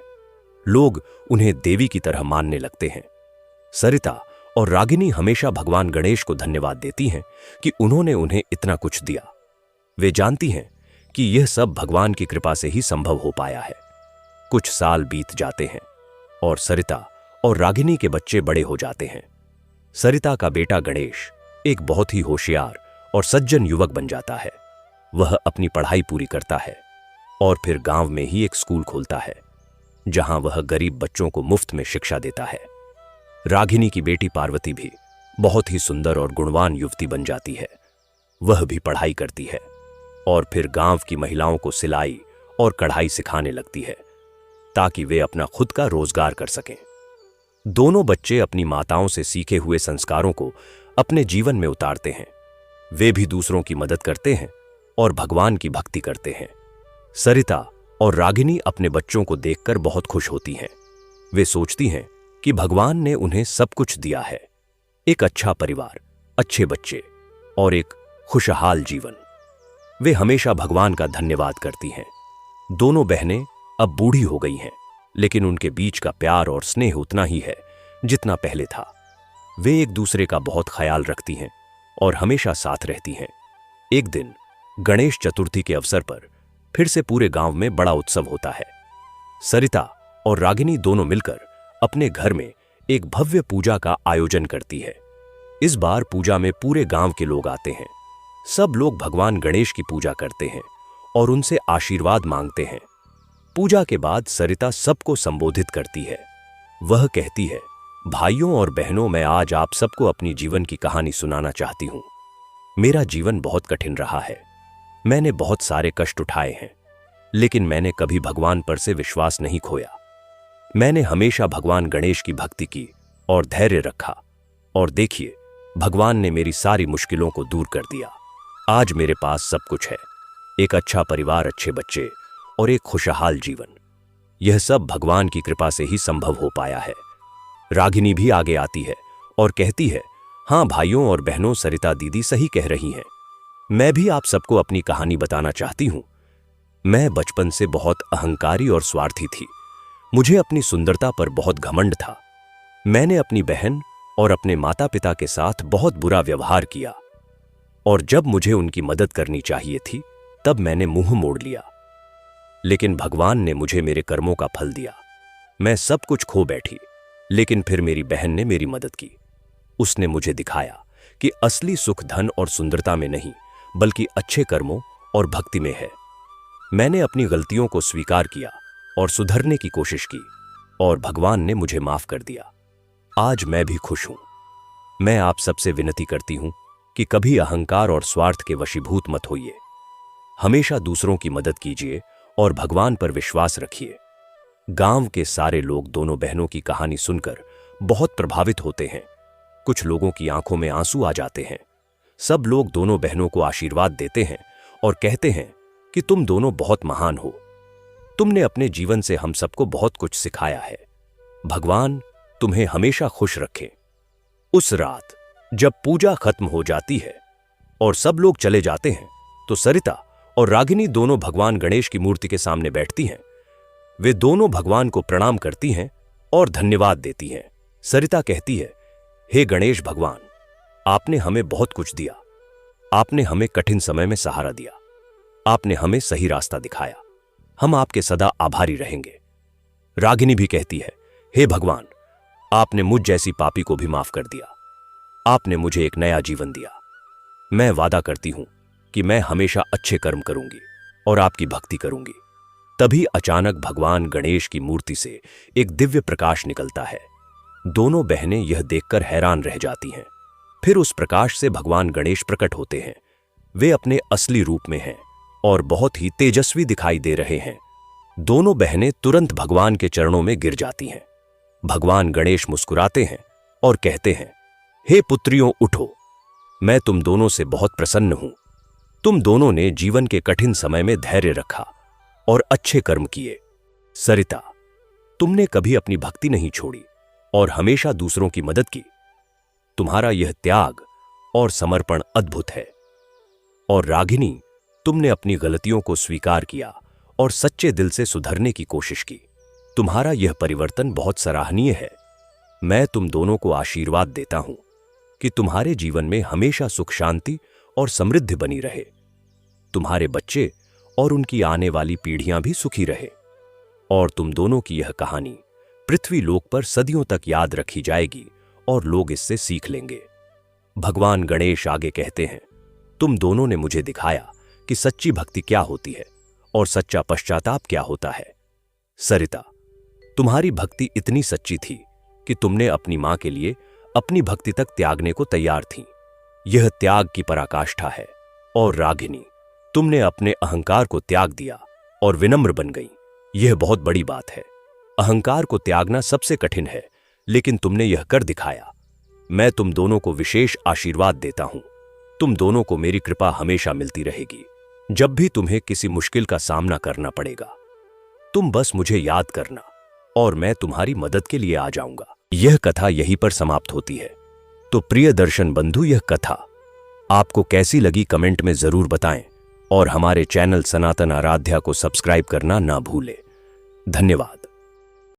लोग उन्हें देवी की तरह मानने लगते हैं। सरिता और रागिनी हमेशा भगवान गणेश को धन्यवाद देती हैं कि उन्होंने उन्हें इतना कुछ दिया। वे जानती हैं कि यह सब भगवान की कृपा से ही संभव हो पाया है। कुछ साल बीत जाते हैं और सरिता और रागिनी के बच्चे बड़े हो जाते हैं। सरिता का बेटा गणेश एक बहुत ही होशियार और सज्जन युवक बन जाता है। वह अपनी पढ़ाई पूरी करता है और फिर गांव में ही एक स्कूल खोलता है जहां वह गरीब बच्चों को मुफ्त में शिक्षा देता है। रागिनी की बेटी पार्वती भी बहुत ही सुंदर और गुणवान युवती बन जाती है। वह भी पढ़ाई करती है और फिर गांव की महिलाओं को सिलाई और कढ़ाई सिखाने लगती है ताकि वे अपना खुद का रोजगार कर सकें। दोनों बच्चे अपनी माताओं से सीखे हुए संस्कारों को अपने जीवन में उतारते हैं। वे भी दूसरों की मदद करते हैं और भगवान की भक्ति करते हैं। सरिता और रागिनी अपने बच्चों को देखकर बहुत खुश होती हैं। वे सोचती हैं कि भगवान ने उन्हें सब कुछ दिया है, एक अच्छा परिवार, अच्छे बच्चे और एक खुशहाल जीवन। वे हमेशा भगवान का धन्यवाद करती हैं। दोनों बहनें अब बूढ़ी हो गई हैं, लेकिन उनके बीच का प्यार और स्नेह उतना ही है जितना पहले था। वे एक दूसरे का बहुत ख्याल रखती हैं और हमेशा साथ रहती हैं। एक दिन गणेश चतुर्थी के अवसर पर फिर से पूरे गांव में बड़ा उत्सव होता है। सरिता और रागिनी दोनों मिलकर अपने घर में एक भव्य पूजा का आयोजन करती है। इस बार पूजा में पूरे गांव के लोग आते हैं। सब लोग भगवान गणेश की पूजा करते हैं और उनसे आशीर्वाद मांगते हैं। पूजा के बाद सरिता सबको संबोधित करती है। वह कहती है, भाइयों और बहनों, मैं आज आप सबको अपनी जीवन की कहानी सुनाना चाहती हूं। मेरा जीवन बहुत कठिन रहा है। मैंने बहुत सारे कष्ट उठाए हैं, लेकिन मैंने कभी भगवान पर से विश्वास नहीं खोया। मैंने हमेशा भगवान गणेश की भक्ति की और धैर्य रखा, और देखिए, भगवान ने मेरी सारी मुश्किलों को दूर कर दिया। आज मेरे पास सब कुछ है, एक अच्छा परिवार, अच्छे बच्चे और एक खुशहाल जीवन। यह सब भगवान की कृपा से ही संभव हो पाया है। रागिनी भी आगे आती है और कहती है, हाँ भाइयों और बहनों, सरिता दीदी सही कह रही हैं। मैं भी आप सबको अपनी कहानी बताना चाहती हूं। मैं बचपन से बहुत अहंकारी और स्वार्थी थी। मुझे अपनी सुंदरता पर बहुत घमंड था। मैंने अपनी बहन और अपने माता पिता के साथ बहुत बुरा व्यवहार किया, और जब मुझे उनकी मदद करनी चाहिए थी तब मैंने मुंह मोड़ लिया। लेकिन भगवान ने मुझे मेरे कर्मों का फल दिया। मैं सब कुछ खो बैठी, लेकिन फिर मेरी बहन ने मेरी मदद की। उसने मुझे दिखाया कि असली सुख धन और सुंदरता में नहीं, बल्कि अच्छे कर्मों और भक्ति में है। मैंने अपनी गलतियों को स्वीकार किया और सुधरने की कोशिश की, और भगवान ने मुझे माफ कर दिया। आज मैं भी खुश हूं। मैं आप सबसे विनती करती हूं कि कभी अहंकार और स्वार्थ के वशीभूत मत होइए। हमेशा दूसरों की मदद कीजिए और भगवान पर विश्वास रखिए। गांव के सारे लोग दोनों बहनों की कहानी सुनकर बहुत प्रभावित होते हैं। कुछ लोगों की आंखों में आंसू आ जाते हैं। सब लोग दोनों बहनों को आशीर्वाद देते हैं और कहते हैं कि तुम दोनों बहुत महान हो। तुमने अपने जीवन से हम सबको बहुत कुछ सिखाया है। भगवान तुम्हें हमेशा खुश रखे। उस रात जब पूजा खत्म हो जाती है और सब लोग चले जाते हैं तो सरिता और रागिनी दोनों भगवान गणेश की मूर्ति के सामने बैठती हैं। वे दोनों भगवान को प्रणाम करती हैं और धन्यवाद देती हैं। सरिता कहती है, हे गणेश भगवान, आपने हमें बहुत कुछ दिया। आपने हमें कठिन समय में सहारा दिया। आपने हमें सही रास्ता दिखाया। हम आपके सदा आभारी रहेंगे। रागिनी भी कहती है, हे भगवान, आपने मुझ जैसी पापी को भी माफ कर दिया। आपने मुझे एक नया जीवन दिया। मैं वादा करती हूं कि मैं हमेशा अच्छे कर्म करूंगी और आपकी भक्ति करूंगी। तभी अचानक भगवान गणेश की मूर्ति से एक दिव्य प्रकाश निकलता है। दोनों बहनें यह देखकर हैरान रह जाती हैं। फिर उस प्रकाश से भगवान गणेश प्रकट होते हैं। वे अपने असली रूप में हैं और बहुत ही तेजस्वी दिखाई दे रहे हैं। दोनों बहनें तुरंत भगवान के चरणों में गिर जाती हैं। भगवान गणेश मुस्कुराते हैं और कहते हैं, हे पुत्रियों, उठो। मैं तुम दोनों से बहुत प्रसन्न हूं। तुम दोनों ने जीवन के कठिन समय में धैर्य रखा और अच्छे कर्म किए। सरिता, तुमने कभी अपनी भक्ति नहीं छोड़ी और हमेशा दूसरों की मदद की। तुम्हारा यह त्याग और समर्पण अद्भुत है। और रागिनी, तुमने अपनी गलतियों को स्वीकार किया और सच्चे दिल से सुधरने की कोशिश की। तुम्हारा यह परिवर्तन बहुत सराहनीय है। मैं तुम दोनों को आशीर्वाद देता हूं कि तुम्हारे जीवन में हमेशा सुख शांति और समृद्धि बनी रहे। तुम्हारे बच्चे और उनकी आने वाली पीढ़ियां भी सुखी रहे। और तुम दोनों की यह कहानी पृथ्वी लोक पर सदियों तक याद रखी जाएगी और लोग इससे सीख लेंगे। भगवान गणेश आगे कहते हैं, तुम दोनों ने मुझे दिखाया कि सच्ची भक्ति क्या होती है और सच्चा पश्चाताप क्या होता है। सरिता, तुम्हारी भक्ति इतनी सच्ची थी कि तुमने अपनी मां के लिए अपनी भक्ति तक त्यागने को तैयार थी। यह त्याग की पराकाष्ठा है। और रागिनी, तुमने अपने अहंकार को त्याग दिया और विनम्र बन गई। यह बहुत बड़ी बात है। अहंकार को त्यागना सबसे कठिन है, लेकिन तुमने यह कर दिखाया। मैं तुम दोनों को विशेष आशीर्वाद देता हूं। तुम दोनों को मेरी कृपा हमेशा मिलती रहेगी। जब भी तुम्हें किसी मुश्किल का सामना करना पड़ेगा, तुम बस मुझे याद करना और मैं तुम्हारी मदद के लिए आ जाऊंगा। यह कथा यहीं पर समाप्त होती है। तो प्रिय दर्शन बंधु, यह कथा आपको कैसी लगी कमेंट में जरूर बताएं और हमारे चैनल सनातन आराध्या को सब्सक्राइब करना ना भूलें। धन्यवाद।